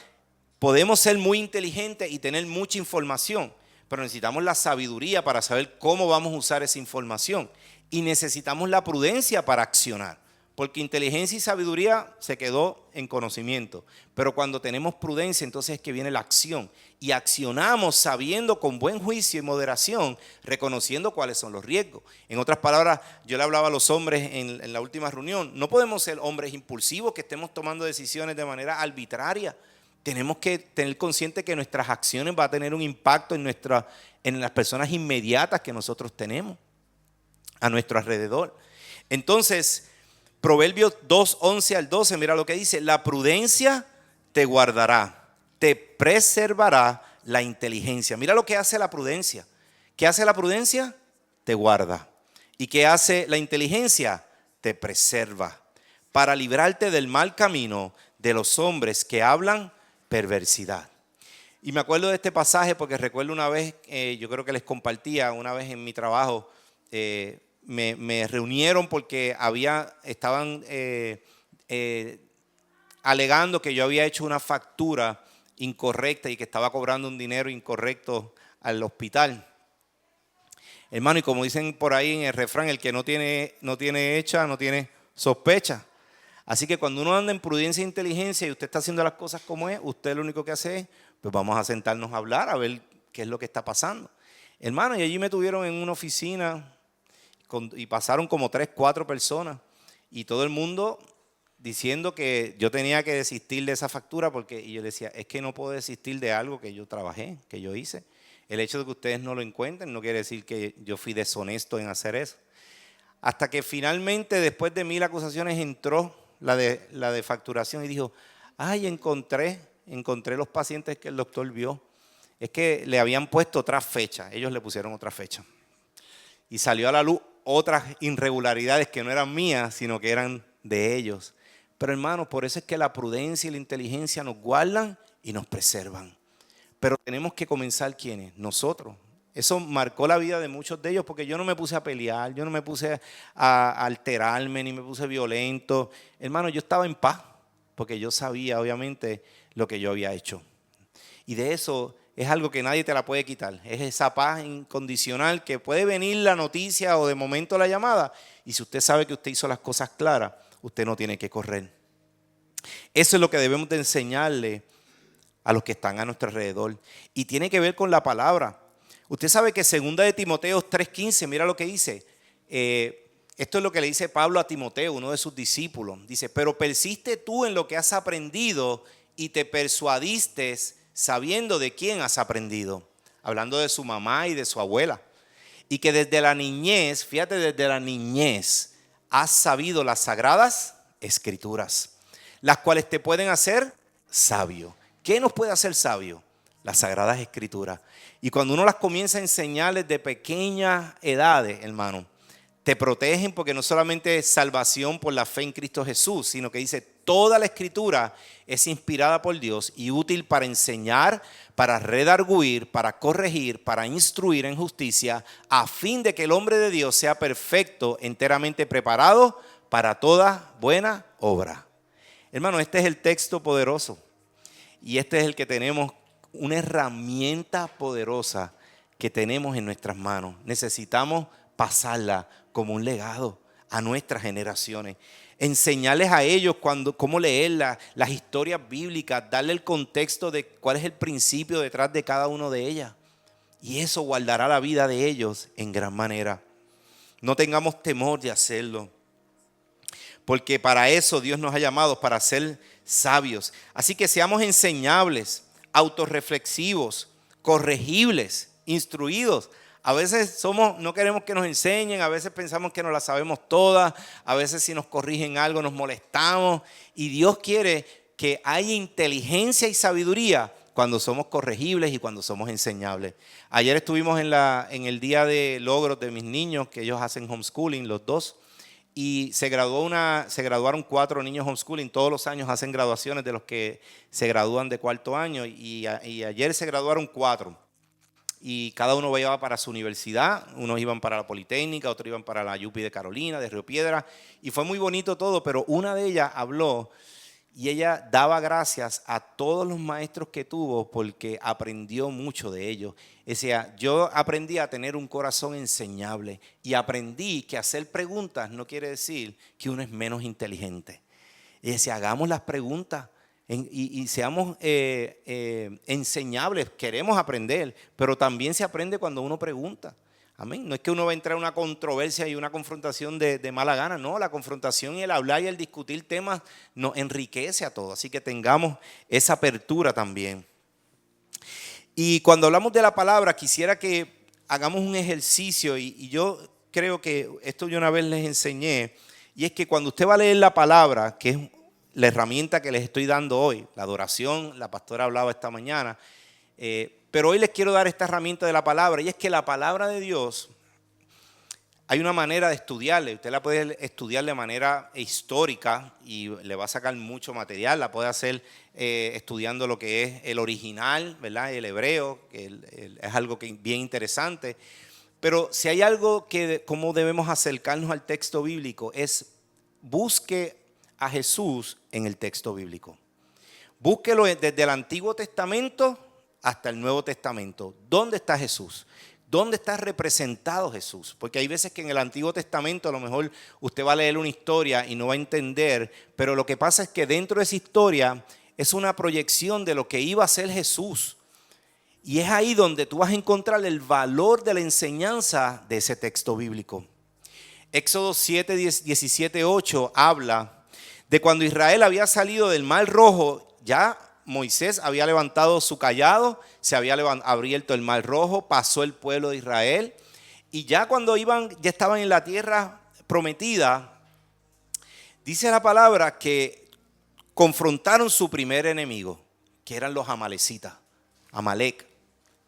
podemos ser muy inteligentes y tener mucha información, pero necesitamos la sabiduría para saber cómo vamos a usar esa información. Y necesitamos la prudencia para accionar. Porque inteligencia y sabiduría se quedó en conocimiento. Pero cuando tenemos prudencia, entonces es que viene la acción. Y accionamos sabiendo con buen juicio y moderación, reconociendo cuáles son los riesgos. En otras palabras, yo le hablaba a los hombres en la última reunión, no podemos ser hombres impulsivos que estemos tomando decisiones de manera arbitraria. Tenemos que tener consciente que nuestras acciones van a tener un impacto en las personas inmediatas que nosotros tenemos a nuestro alrededor. Entonces, Proverbios 2:11 al 12, mira lo que dice, la prudencia te guardará, te preservará la inteligencia. Mira lo que hace la prudencia. ¿Qué hace la prudencia? Te guarda. ¿Y qué hace la inteligencia? Te preserva para librarte del mal camino de los hombres que hablan perversidad. Y me acuerdo de este pasaje porque recuerdo una vez, yo creo que les compartía una vez en mi trabajo, me reunieron porque estaban alegando que yo había hecho una factura incorrecta y que estaba cobrando un dinero incorrecto al hospital. Hermano, y como dicen por ahí en el refrán, el que no tiene hecha, no tiene sospecha. Así que cuando uno anda en prudencia e inteligencia y usted está haciendo las cosas como es, usted lo único que hace es, pues vamos a sentarnos a hablar, a ver qué es lo que está pasando. Hermano, y allí me tuvieron en una oficina y pasaron como 3, 4 personas y todo el mundo diciendo que yo tenía que desistir de esa factura y yo decía, es que no puedo desistir de algo que yo trabajé, que yo hice. El hecho de que ustedes no lo encuentren no quiere decir que yo fui deshonesto en hacer eso. Hasta que finalmente, después de 1000 acusaciones, entró la de facturación y dijo, ay, encontré los pacientes que el doctor vio. Es que le habían puesto otra fecha, ellos le pusieron otra fecha. Y salió a la luz otras irregularidades que no eran mías, sino que eran de ellos. Pero hermanos, por eso es que la prudencia y la inteligencia nos guardan y nos preservan. Pero tenemos que comenzar, ¿quiénes? Nosotros. Eso marcó la vida de muchos de ellos porque yo no me puse a pelear, yo no me puse a alterarme, ni me puse violento. Hermano, yo estaba en paz porque yo sabía obviamente lo que yo había hecho. Y de eso es algo que nadie te la puede quitar. Es esa paz incondicional que puede venir la noticia o de momento la llamada. Y si usted sabe que usted hizo las cosas claras, usted no tiene que correr. Eso es lo que debemos de enseñarle a los que están a nuestro alrededor. Y tiene que ver con la palabra. Usted sabe que 2 de Timoteo 3:15, mira lo que dice. Esto es lo que le dice Pablo a Timoteo, uno de sus discípulos. Dice, pero persiste tú en lo que has aprendido y te persuadiste sabiendo de quién has aprendido. Hablando de su mamá y de su abuela. Y que desde la niñez, fíjate, desde la niñez has sabido las sagradas escrituras, las cuales te pueden hacer sabio. ¿Qué nos puede hacer sabio? Las sagradas escrituras. Y cuando uno las comienza a enseñar desde pequeñas edades, hermano, te protegen porque no solamente es salvación por la fe en Cristo Jesús, sino que dice toda la escritura es inspirada por Dios y útil para enseñar, para redarguir, para corregir, para instruir en justicia, a fin de que el hombre de Dios sea perfecto, enteramente preparado para toda buena obra. Hermano, este es el texto poderoso y este es el que tenemos, una herramienta poderosa que tenemos en nuestras manos. Necesitamos pasarla como un legado a nuestras generaciones. Enseñarles a ellos cómo leer las historias bíblicas, darle el contexto de cuál es el principio detrás de cada una de ellas. Y eso guardará la vida de ellos en gran manera. No tengamos temor de hacerlo, porque para eso Dios nos ha llamado, para ser sabios. Así que seamos enseñables, autorreflexivos, corregibles, instruidos. A veces no queremos que nos enseñen, a veces pensamos que no las sabemos todas, a veces si nos corrigen algo nos molestamos, y Dios quiere que haya inteligencia y sabiduría cuando somos corregibles y cuando somos enseñables. Ayer estuvimos en el día de logros de mis niños, que ellos hacen homeschooling, los dos, y se graduaron 4 niños homeschooling. Todos los años hacen graduaciones de los que se gradúan de cuarto año, y ayer se graduaron 4. Y cada uno iba para su universidad. Unos iban para la Politécnica, otros iban para la UPI de Carolina, de Río Piedra, y fue muy bonito todo, pero una de ellas habló y ella daba gracias a todos los maestros que tuvo porque aprendió mucho de ellos. Decía, yo aprendí a tener un corazón enseñable y aprendí que hacer preguntas no quiere decir que uno es menos inteligente. Y decía, hagamos las preguntas y seamos enseñables. Queremos aprender, pero también se aprende cuando uno pregunta. Amén. No es que uno va a entrar en una controversia y una confrontación de mala gana. No, la confrontación y el hablar y el discutir temas nos enriquece a todos. Así que tengamos esa apertura también. Y cuando hablamos de la palabra, quisiera que hagamos un ejercicio. Y yo creo que esto yo una vez les enseñé. Y es que cuando usted va a leer la palabra, que es la herramienta que les estoy dando hoy, la adoración, la pastora hablaba esta mañana, pero hoy les quiero dar esta herramienta de la palabra, y es que la palabra de Dios, hay una manera de estudiarla. Usted la puede estudiar de manera histórica y le va a sacar mucho material. La puede hacer estudiando lo que es el original, ¿verdad? El hebreo, que es algo que bien interesante. Pero si hay algo que cómo debemos acercarnos al texto bíblico, es busque a Jesús en el texto bíblico. Búsquelo desde el Antiguo Testamento hasta el Nuevo Testamento. ¿Dónde está Jesús? ¿Dónde está representado Jesús? Porque hay veces que en el Antiguo Testamento a lo mejor usted va a leer una historia y no va a entender, pero lo que pasa es que dentro de esa historia es una proyección de lo que iba a ser Jesús. Y es ahí donde tú vas a encontrar el valor de la enseñanza de ese texto bíblico. Éxodo 7, 17, 8 habla de cuando Israel había salido del Mar Rojo. Ya Moisés había levantado su cayado, se había abierto el Mar Rojo, pasó el pueblo de Israel, y ya cuando ya estaban en la tierra prometida, dice la palabra que confrontaron su primer enemigo, que eran los amalecitas, Amalec.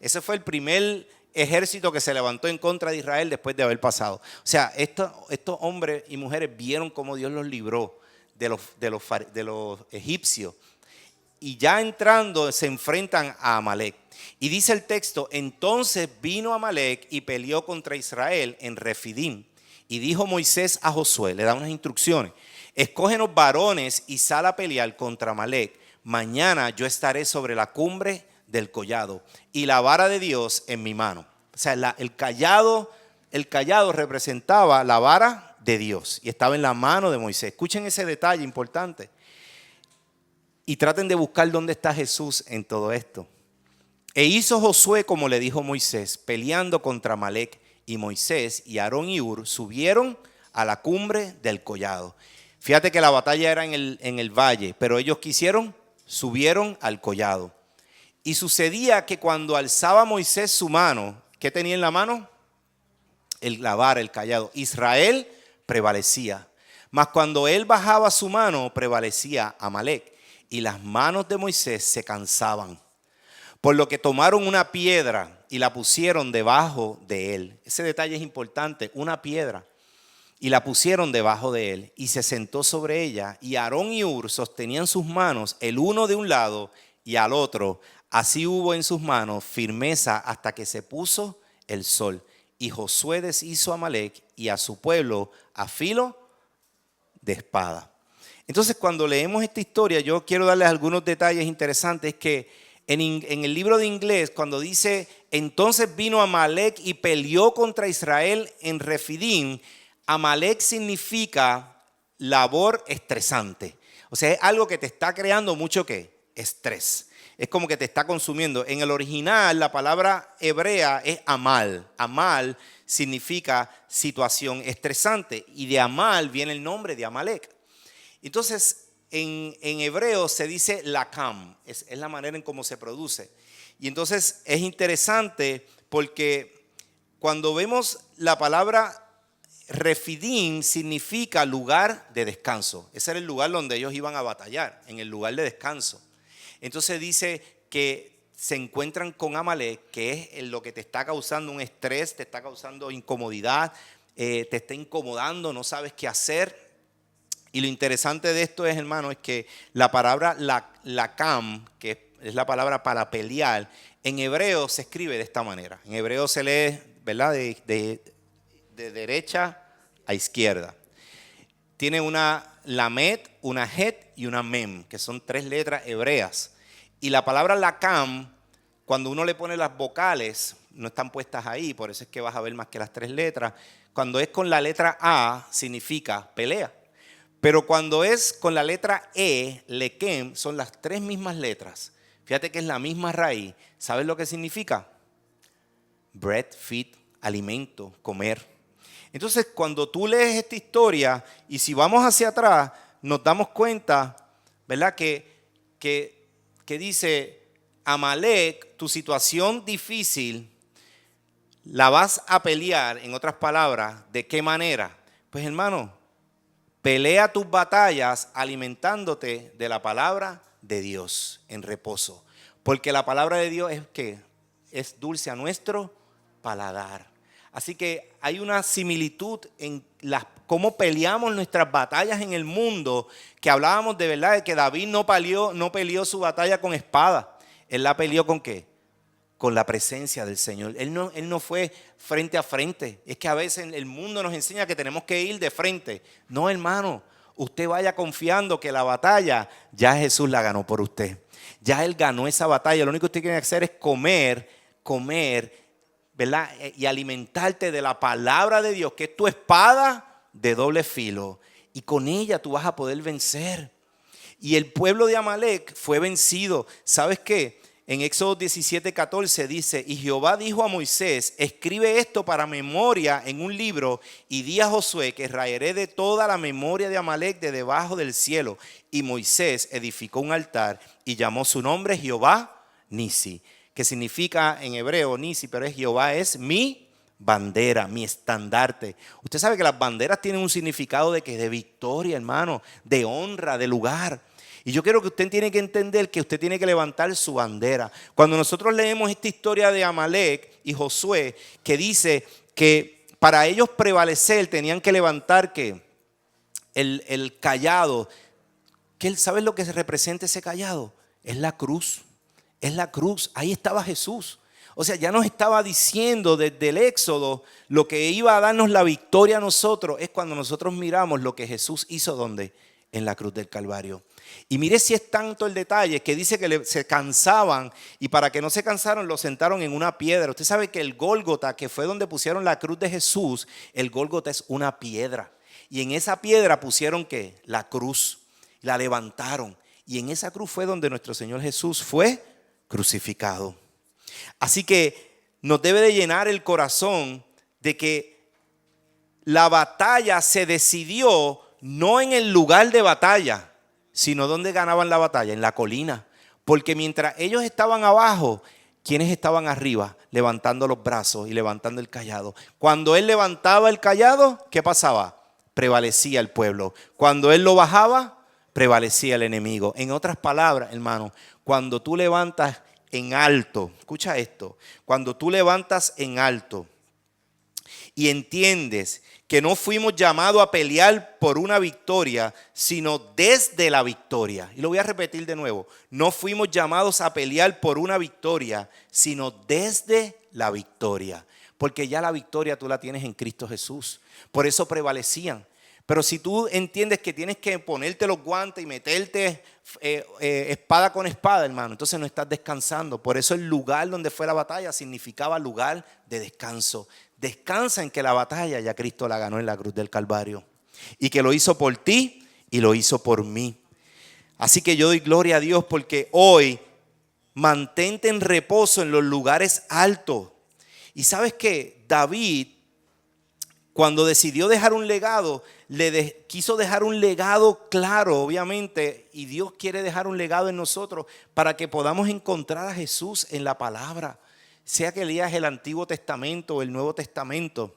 Ese fue el primer ejército que se levantó en contra de Israel después de haber pasado. O sea, estos hombres y mujeres vieron cómo Dios los libró de los egipcios. Y ya entrando se enfrentan a Amalec. Y dice el texto, entonces vino Amalec y peleó contra Israel en Refidim. Y dijo Moisés a Josué, le da unas instrucciones, escógenos varones y sal a pelear contra Amalec. Mañana yo estaré sobre la cumbre del collado y la vara de Dios en mi mano. O sea, el cayado representaba la vara de Dios y estaba en la mano de Moisés. Escuchen ese detalle importante. Y traten de buscar dónde está Jesús en todo esto. E hizo Josué como le dijo Moisés, peleando contra Amalec, y Moisés y Aarón y Hur subieron a la cumbre del collado. Fíjate que la batalla era en el valle, pero ellos subieron al collado. Y sucedía que cuando alzaba Moisés su mano, ¿qué tenía en la mano? La vara, el cayado. Israel prevalecía. Mas cuando él bajaba su mano, prevalecía Amalec. Y las manos de Moisés se cansaban. Por lo que tomaron una piedra y la pusieron debajo de él. Ese detalle es importante, una piedra. Y la pusieron debajo de él y se sentó sobre ella. Y Aarón y Hur sostenían sus manos, el uno de un lado y al otro. Así hubo en sus manos firmeza hasta que se puso el sol. Y Josué deshizo a Amalec y a su pueblo a filo de espada. Entonces, cuando leemos esta historia, yo quiero darles algunos detalles interesantes que en el libro de inglés, cuando dice, entonces vino Amalec y peleó contra Israel en Refidim, Amalec significa labor estresante. O sea, es algo que te está creando mucho ¿qué? Estrés. Es como que te está consumiendo. En el original, la palabra hebrea es amal. Amal significa situación estresante. Y de Amal viene el nombre de Amalek. Entonces, en hebreo se dice lakam, es la manera en cómo se produce. Y entonces es interesante porque cuando vemos la palabra Refidim significa lugar de descanso. Ese era el lugar donde ellos iban a batallar, en el lugar de descanso. Entonces dice que se encuentran con Amalek, que es lo que te está causando un estrés, te está causando incomodidad, te está incomodando, no sabes qué hacer. Y lo interesante de esto es, hermano, es que la palabra lakam, que es la palabra para pelear, en hebreo se escribe de esta manera. En hebreo se lee, ¿verdad?, de derecha a izquierda. Tiene una lamet, una het y una mem, que son 3 letras hebreas. Y la palabra lakam, cuando uno le pone las vocales, no están puestas ahí, por eso es que vas a ver más que las 3 letras. Cuando es con la letra A, significa pelea. Pero cuando es con la letra E, lekem, son las 3 mismas letras. Fíjate que es la misma raíz. ¿Sabes lo que significa? Bread, feed, alimento, comer. Entonces, cuando tú lees esta historia, y si vamos hacia atrás, nos damos cuenta, ¿verdad?, que dice, Amalek, tu situación difícil, la vas a pelear, en otras palabras, ¿de qué manera? Pues, hermano, pelea tus batallas alimentándote de la palabra de Dios en reposo. Porque la palabra de Dios es que es dulce a nuestro paladar. Así que hay una similitud en cómo peleamos nuestras batallas en el mundo, que hablábamos de verdad de que David no peleó su batalla con espada. Él la peleó ¿con qué? Con la presencia del Señor. Él no fue frente a frente. Es que a veces el mundo nos enseña que tenemos que ir de frente. No, hermano, usted vaya confiando que la batalla ya Jesús la ganó por usted. Ya Él ganó esa batalla. Lo único que usted tiene que hacer es comer, ¿verdad?, y alimentarte de la palabra de Dios, que es tu espada de doble filo. Y con ella tú vas a poder vencer. Y el pueblo de Amalek fue vencido. ¿Sabes qué? En Éxodo 17:14 dice, y Jehová dijo a Moisés, escribe esto para memoria en un libro y di a Josué que raeré de toda la memoria de Amalek de debajo del cielo. Y Moisés edificó un altar y llamó su nombre Jehová Nisi, que significa en hebreo Nisi, pero es Jehová es mi bandera, mi estandarte. Usted sabe que las banderas tienen un significado de victoria, hermano, de honra, de lugar. Y yo quiero que usted tiene que entender que usted tiene que levantar su bandera. Cuando nosotros leemos esta historia de Amalek y Josué, que dice que para ellos prevalecer tenían que levantar ¿qué? El cayado. ¿Sabes lo que representa ese cayado? Es la cruz. Es la cruz. Ahí estaba Jesús. O sea, ya nos estaba diciendo desde el Éxodo lo que iba a darnos la victoria a nosotros. Es cuando nosotros miramos lo que Jesús hizo ¿dónde? En la cruz del Calvario. Y mire si es tanto el detalle que dice que se cansaban y para que no se cansaron lo sentaron en una piedra. Usted sabe que el Gólgota, que fue donde pusieron la cruz de Jesús, el Gólgota es una piedra. Y en esa piedra pusieron ¿qué? La cruz. La levantaron. Y en esa cruz fue donde nuestro Señor Jesús fue crucificado. Así que nos debe de llenar el corazón de que la batalla se decidió no en el lugar de batalla, sino donde ganaban la batalla, en la colina. Porque mientras ellos estaban abajo, ¿quiénes estaban arriba? Levantando los brazos y levantando el cayado. Cuando él levantaba el cayado, ¿qué pasaba? Prevalecía el pueblo. Cuando él lo bajaba, prevalecía el enemigo. En otras palabras, hermano, cuando tú levantas en alto, escucha esto, cuando tú levantas en alto y entiendes que no fuimos llamados a pelear por una victoria, sino desde la victoria. Y lo voy a repetir de nuevo. No fuimos llamados a pelear por una victoria, sino desde la victoria. Porque ya la victoria tú la tienes en Cristo Jesús. Por eso prevalecían. Pero si tú entiendes que tienes que ponerte los guantes y meterte espada con espada, hermano, entonces no estás descansando. Por eso el lugar donde fue la batalla significaba lugar de descanso. Descansa en que la batalla ya Cristo la ganó en la cruz del Calvario. Y que lo hizo por ti y lo hizo por mí. Así que yo doy gloria a Dios porque hoy mantente en reposo en los lugares altos. Y sabes que David cuando decidió dejar un legado, quiso dejar un legado claro, obviamente, y Dios quiere dejar un legado en nosotros para que podamos encontrar a Jesús en la palabra, sea que leas el Antiguo Testamento o el Nuevo Testamento.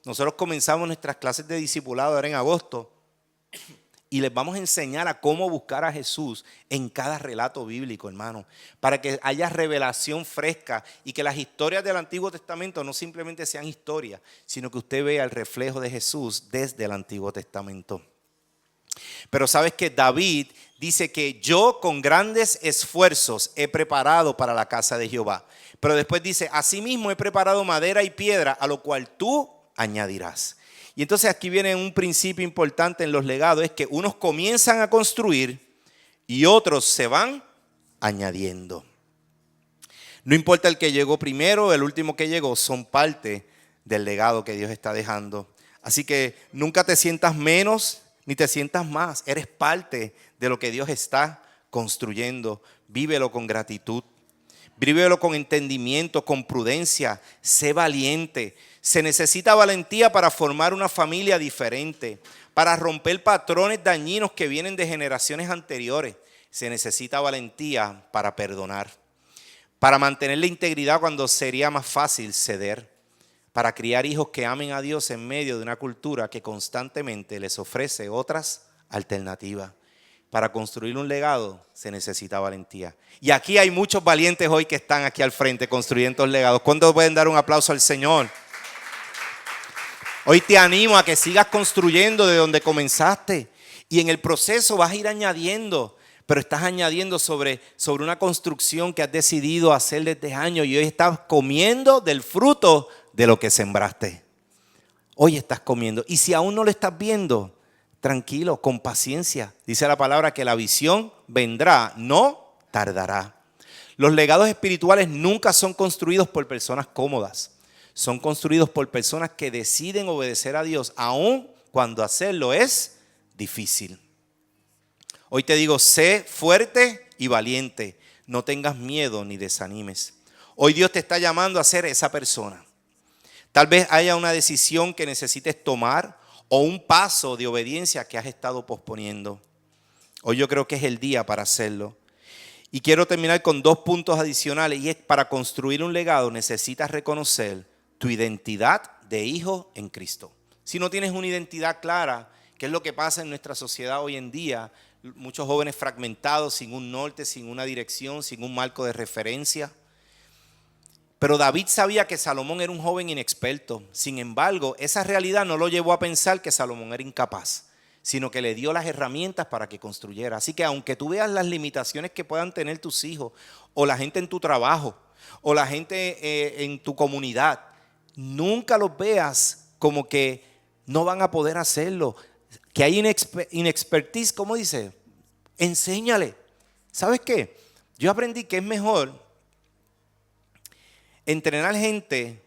Nosotros comenzamos nuestras clases de discipulado ahora en agosto y les vamos a enseñar a cómo buscar a Jesús en cada relato bíblico, hermano, para que haya revelación fresca y que las historias del Antiguo Testamento no simplemente sean historias, sino que usted vea el reflejo de Jesús desde el Antiguo Testamento. Pero sabes que David dice que yo con grandes esfuerzos he preparado para la casa de Jehová. Pero después dice, asimismo he preparado madera y piedra, a lo cual tú añadirás. Y entonces aquí viene un principio importante en los legados, es que unos comienzan a construir y otros se van añadiendo. No importa el que llegó primero o el último que llegó, son parte del legado que Dios está dejando. Así que nunca te sientas menos ni te sientas más. Eres parte de lo que Dios está construyendo. Vívelo con gratitud. Vívelo con entendimiento, con prudencia. Sé valiente. Se necesita valentía para formar una familia diferente, para romper patrones dañinos que vienen de generaciones anteriores. Se necesita valentía para perdonar, para mantener la integridad cuando sería más fácil ceder, para criar hijos que amen a Dios en medio de una cultura que constantemente les ofrece otras alternativas. Para construir un legado se necesita valentía. Y aquí hay muchos valientes hoy que están aquí al frente construyendo legados. ¿Cuándo pueden dar un aplauso al Señor? Hoy te animo a que sigas construyendo de donde comenzaste y en el proceso vas a ir añadiendo, pero estás añadiendo sobre una construcción que has decidido hacer desde años y hoy estás comiendo del fruto de lo que sembraste. Hoy estás comiendo y si aún no lo estás viendo, tranquilo, con paciencia. Dice la palabra que la visión vendrá, no tardará. Los legados espirituales nunca son construidos por personas cómodas. Son construidos por personas que deciden obedecer a Dios, aun cuando hacerlo es difícil. Hoy te digo, sé fuerte y valiente. No tengas miedo ni desanimes. Hoy Dios te está llamando a ser esa persona. Tal vez haya una decisión que necesites tomar o un paso de obediencia que has estado posponiendo. Hoy yo creo que es el día para hacerlo. Y quiero terminar con 2 puntos adicionales y es para construir un legado necesitas reconocer tu identidad de hijo en Cristo. Si no tienes una identidad clara, ¿qué es lo que pasa en nuestra sociedad hoy en día? Muchos jóvenes fragmentados, sin un norte, sin una dirección, sin un marco de referencia. Pero David sabía que Salomón era un joven inexperto. Sin embargo, esa realidad no lo llevó a pensar que Salomón era incapaz, sino que le dio las herramientas para que construyera. Así que aunque tú veas las limitaciones que puedan tener tus hijos, o la gente en tu trabajo, o la gente en tu comunidad, nunca los veas como que no van a poder hacerlo. Que hay inexpertise, ¿cómo dice? Enséñale. ¿Sabes qué? Yo aprendí que es mejor entrenar gente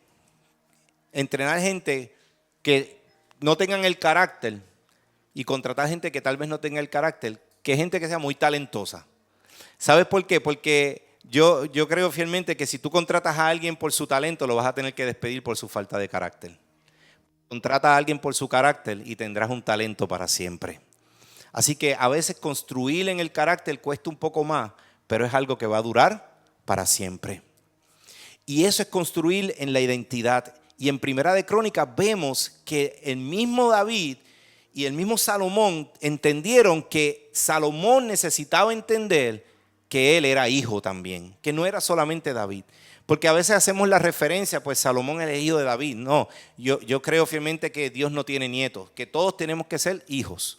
que no tengan el carácter y contratar gente que tal vez no tenga el carácter, que gente que sea muy talentosa. ¿Sabes por qué? Porque yo creo fielmente que si tú contratas a alguien por su talento, lo vas a tener que despedir por su falta de carácter. Contrata a alguien por su carácter y tendrás un talento para siempre. Así que a veces construir en el carácter cuesta un poco más, pero es algo que va a durar para siempre. Y eso es construir en la identidad. Y en Primera de Crónicas vemos que el mismo David y el mismo Salomón entendieron que Salomón necesitaba entender que él era hijo también, que no era solamente David. Porque a veces hacemos la referencia, pues Salomón es el hijo de David. No, yo creo fielmente que Dios no tiene nietos, que todos tenemos que ser hijos.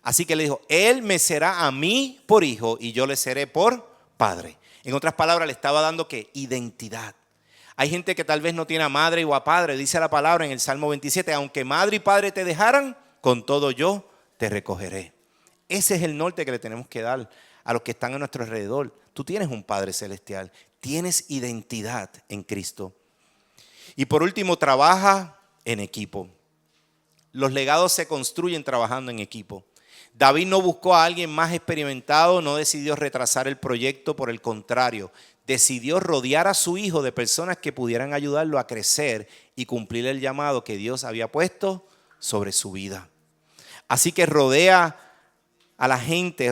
Así que le dijo, él me será a mí por hijo y yo le seré por padre. En otras palabras, le estaba dando ¿qué? Identidad. Hay gente que tal vez no tiene a madre o a padre, dice la palabra en el Salmo 27, aunque madre y padre te dejaran, con todo yo te recogeré. Ese es el norte que le tenemos que dar a los que están a nuestro alrededor. Tú tienes un Padre celestial, tienes identidad en Cristo. Y por último, trabaja en equipo. Los legados se construyen trabajando en equipo. David no buscó a alguien más experimentado, no decidió retrasar el proyecto, por el contrario, decidió rodear a su hijo de personas que pudieran ayudarlo a crecer y cumplir el llamado que Dios había puesto sobre su vida. Así que rodea a la gente,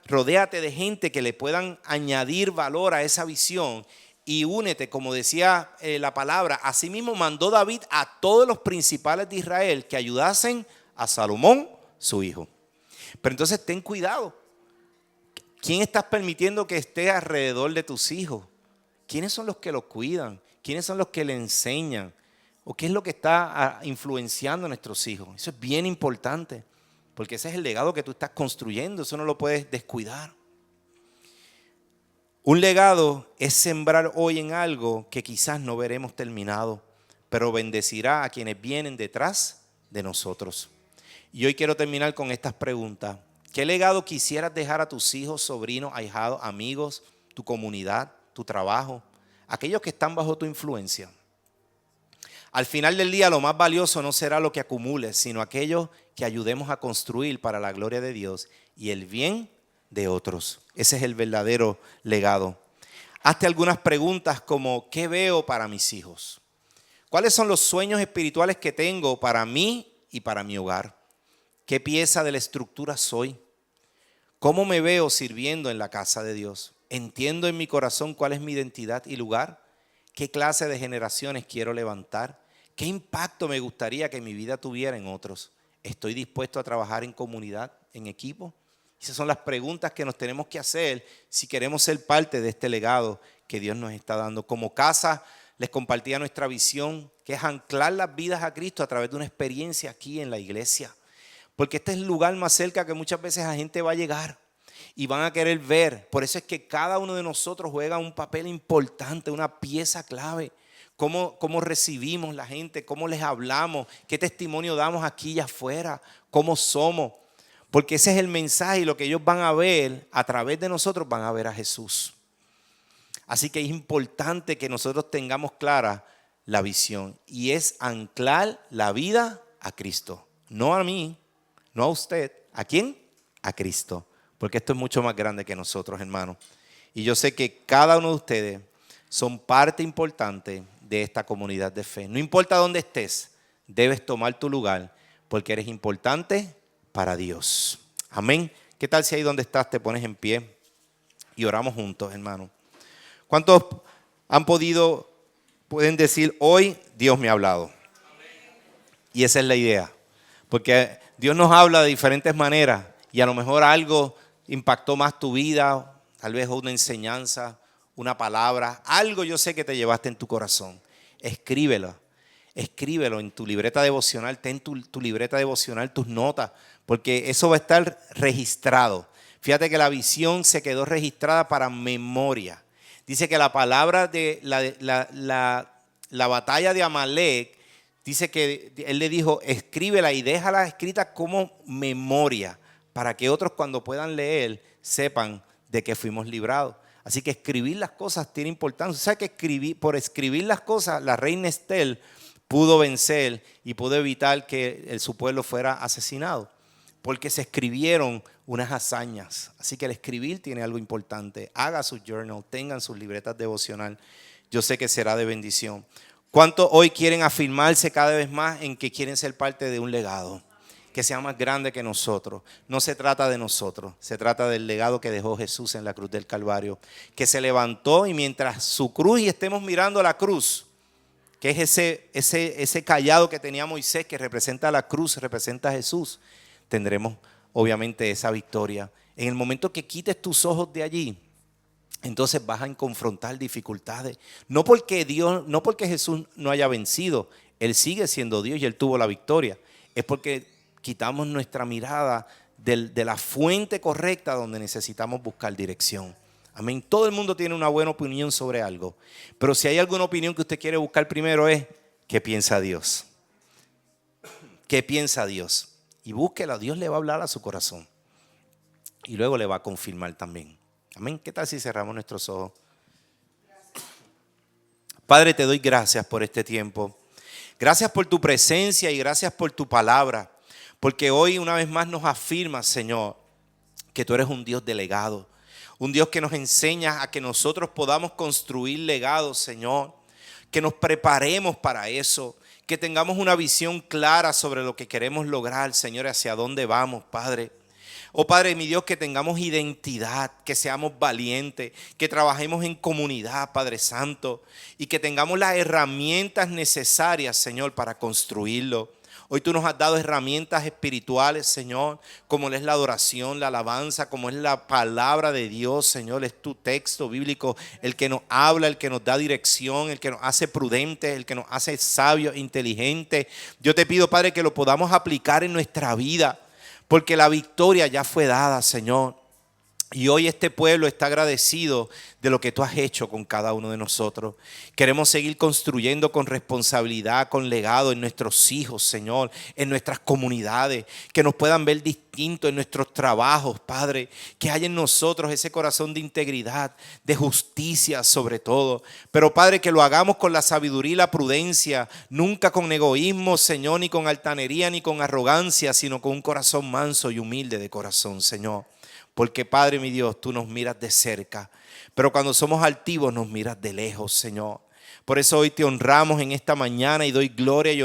rodéate de gente que le puedan añadir valor a esa visión y únete, como decía la palabra. Asimismo mandó David a todos los principales de Israel que ayudasen a Salomón, su hijo. Pero entonces ten cuidado. ¿Quién estás permitiendo que esté alrededor de tus hijos? ¿Quiénes son los que los cuidan? ¿Quiénes son los que le enseñan? ¿O qué es lo que está influenciando a nuestros hijos? Eso es bien importante, porque ese es el legado que tú estás construyendo. Eso no lo puedes descuidar. Un legado es sembrar hoy en algo que quizás no veremos terminado, pero bendecirá a quienes vienen detrás de nosotros. Y hoy quiero terminar con estas preguntas. ¿Qué legado quisieras dejar a tus hijos, sobrinos, ahijados, amigos, tu comunidad, tu trabajo, aquellos que están bajo tu influencia? Al final del día, lo más valioso no será lo que acumules, sino aquello que ayudemos a construir para la gloria de Dios y el bien de otros. Ese es el verdadero legado. Hazte algunas preguntas como: ¿qué veo para mis hijos? ¿Cuáles son los sueños espirituales que tengo para mí y para mi hogar? ¿Qué pieza de la estructura soy? ¿Cómo me veo sirviendo en la casa de Dios? ¿Entiendo en mi corazón cuál es mi identidad y lugar? ¿Qué clase de generaciones quiero levantar? ¿Qué impacto me gustaría que mi vida tuviera en otros? ¿Estoy dispuesto a trabajar en comunidad, en equipo? Esas son las preguntas que nos tenemos que hacer si queremos ser parte de este legado que Dios nos está dando. Como casa, les compartía nuestra visión, que es anclar las vidas a Cristo a través de una experiencia aquí en la iglesia. Porque este es el lugar más cerca que muchas veces la gente va a llegar y van a querer ver. Por eso es que cada uno de nosotros juega un papel importante, una pieza clave. Cómo recibimos la gente, cómo les hablamos, qué testimonio damos aquí y afuera, cómo somos. Porque ese es el mensaje, y lo que ellos van a ver a través de nosotros, van a ver a Jesús. Así que es importante que nosotros tengamos clara la visión, y es anclar la vida a Cristo. No a mí, no a usted. ¿A quién? A Cristo. Porque esto es mucho más grande que nosotros, hermanos. Y yo sé que cada uno de ustedes son parte importante de esta comunidad de fe. No importa dónde estés, debes tomar tu lugar, porque eres importante para Dios. Amén. ¿Qué tal si ahí donde estás te pones en pie y oramos juntos, hermano? ¿Cuántos pueden decir: hoy Dios me ha hablado? Y esa es la idea. Porque Dios nos habla de diferentes maneras, y a lo mejor algo impactó más tu vida, tal vez una enseñanza, una palabra, algo yo sé que te llevaste en tu corazón. Escríbelo en tu libreta devocional, ten tu libreta devocional, tus notas, porque eso va a estar registrado. Fíjate que la visión se quedó registrada para memoria. Dice que la palabra de la batalla de Amalek, dice que él le dijo: escríbela y déjala escrita como memoria, para que otros cuando puedan leer sepan de que fuimos librados. Así que escribir las cosas tiene importancia. O sea que por escribir las cosas, la reina Estel pudo vencer y pudo evitar que su pueblo fuera asesinado, porque se escribieron unas hazañas. Así que el escribir tiene algo importante. Haga su journal, tengan sus libretas devocional. Yo sé que será de bendición. ¿Cuántos hoy quieren afirmarse cada vez más en que quieren ser parte de un legado que sea más grande que nosotros? No se trata de nosotros, se trata del legado que dejó Jesús en la cruz del Calvario, que se levantó, y mientras su cruz, y estemos mirando la cruz, que es ese cayado que tenía Moisés, que representa la cruz, representa a Jesús, tendremos obviamente esa victoria. En el momento que quites tus ojos de allí, entonces vas a confrontar dificultades. No porque Jesús no haya vencido, Él sigue siendo Dios y Él tuvo la victoria. Es porque quitamos nuestra mirada de la fuente correcta donde necesitamos buscar dirección. Amén. Todo el mundo tiene una buena opinión sobre algo, pero si hay alguna opinión que usted quiere buscar primero es: ¿qué piensa Dios? ¿Qué piensa Dios? Y búsquela, Dios le va a hablar a su corazón y luego le va a confirmar también. Amén. ¿Qué tal si cerramos nuestros ojos? Padre, te doy gracias por este tiempo. Gracias por tu presencia y gracias por tu palabra, porque hoy una vez más nos afirmas, Señor, que tú eres un Dios de legado, Un Dios que nos enseña a que nosotros podamos construir legados, Señor. Que nos preparemos para eso. Que tengamos una visión clara sobre lo que queremos lograr, Señor, hacia dónde vamos, Padre. Oh Padre, mi Dios, que tengamos identidad, que seamos valientes, que trabajemos en comunidad, Padre Santo, y que tengamos las herramientas necesarias, Señor, para construirlo. Hoy tú nos has dado herramientas espirituales, Señor, como es la adoración, la alabanza, como es la palabra de Dios, Señor. Es tu texto bíblico el que nos habla, el que nos da dirección, el que nos hace prudentes, el que nos hace sabios, inteligentes. Yo te pido, Padre, que lo podamos aplicar en nuestra vida, porque la victoria ya fue dada, Señor. Y hoy este pueblo está agradecido de lo que tú has hecho con cada uno de nosotros. Queremos seguir construyendo con responsabilidad, con legado en nuestros hijos, Señor, en nuestras comunidades, que nos puedan ver distintos en nuestros trabajos, Padre, que haya en nosotros ese corazón de integridad, de justicia sobre todo. Pero, Padre, que lo hagamos con la sabiduría y la prudencia, nunca con egoísmo, Señor, ni con altanería, ni con arrogancia, sino con un corazón manso y humilde de corazón, Señor. Porque, Padre, mi Dios, tú nos miras de cerca, pero cuando somos altivos nos miras de lejos, Señor. Por eso hoy te honramos en esta mañana y doy gloria y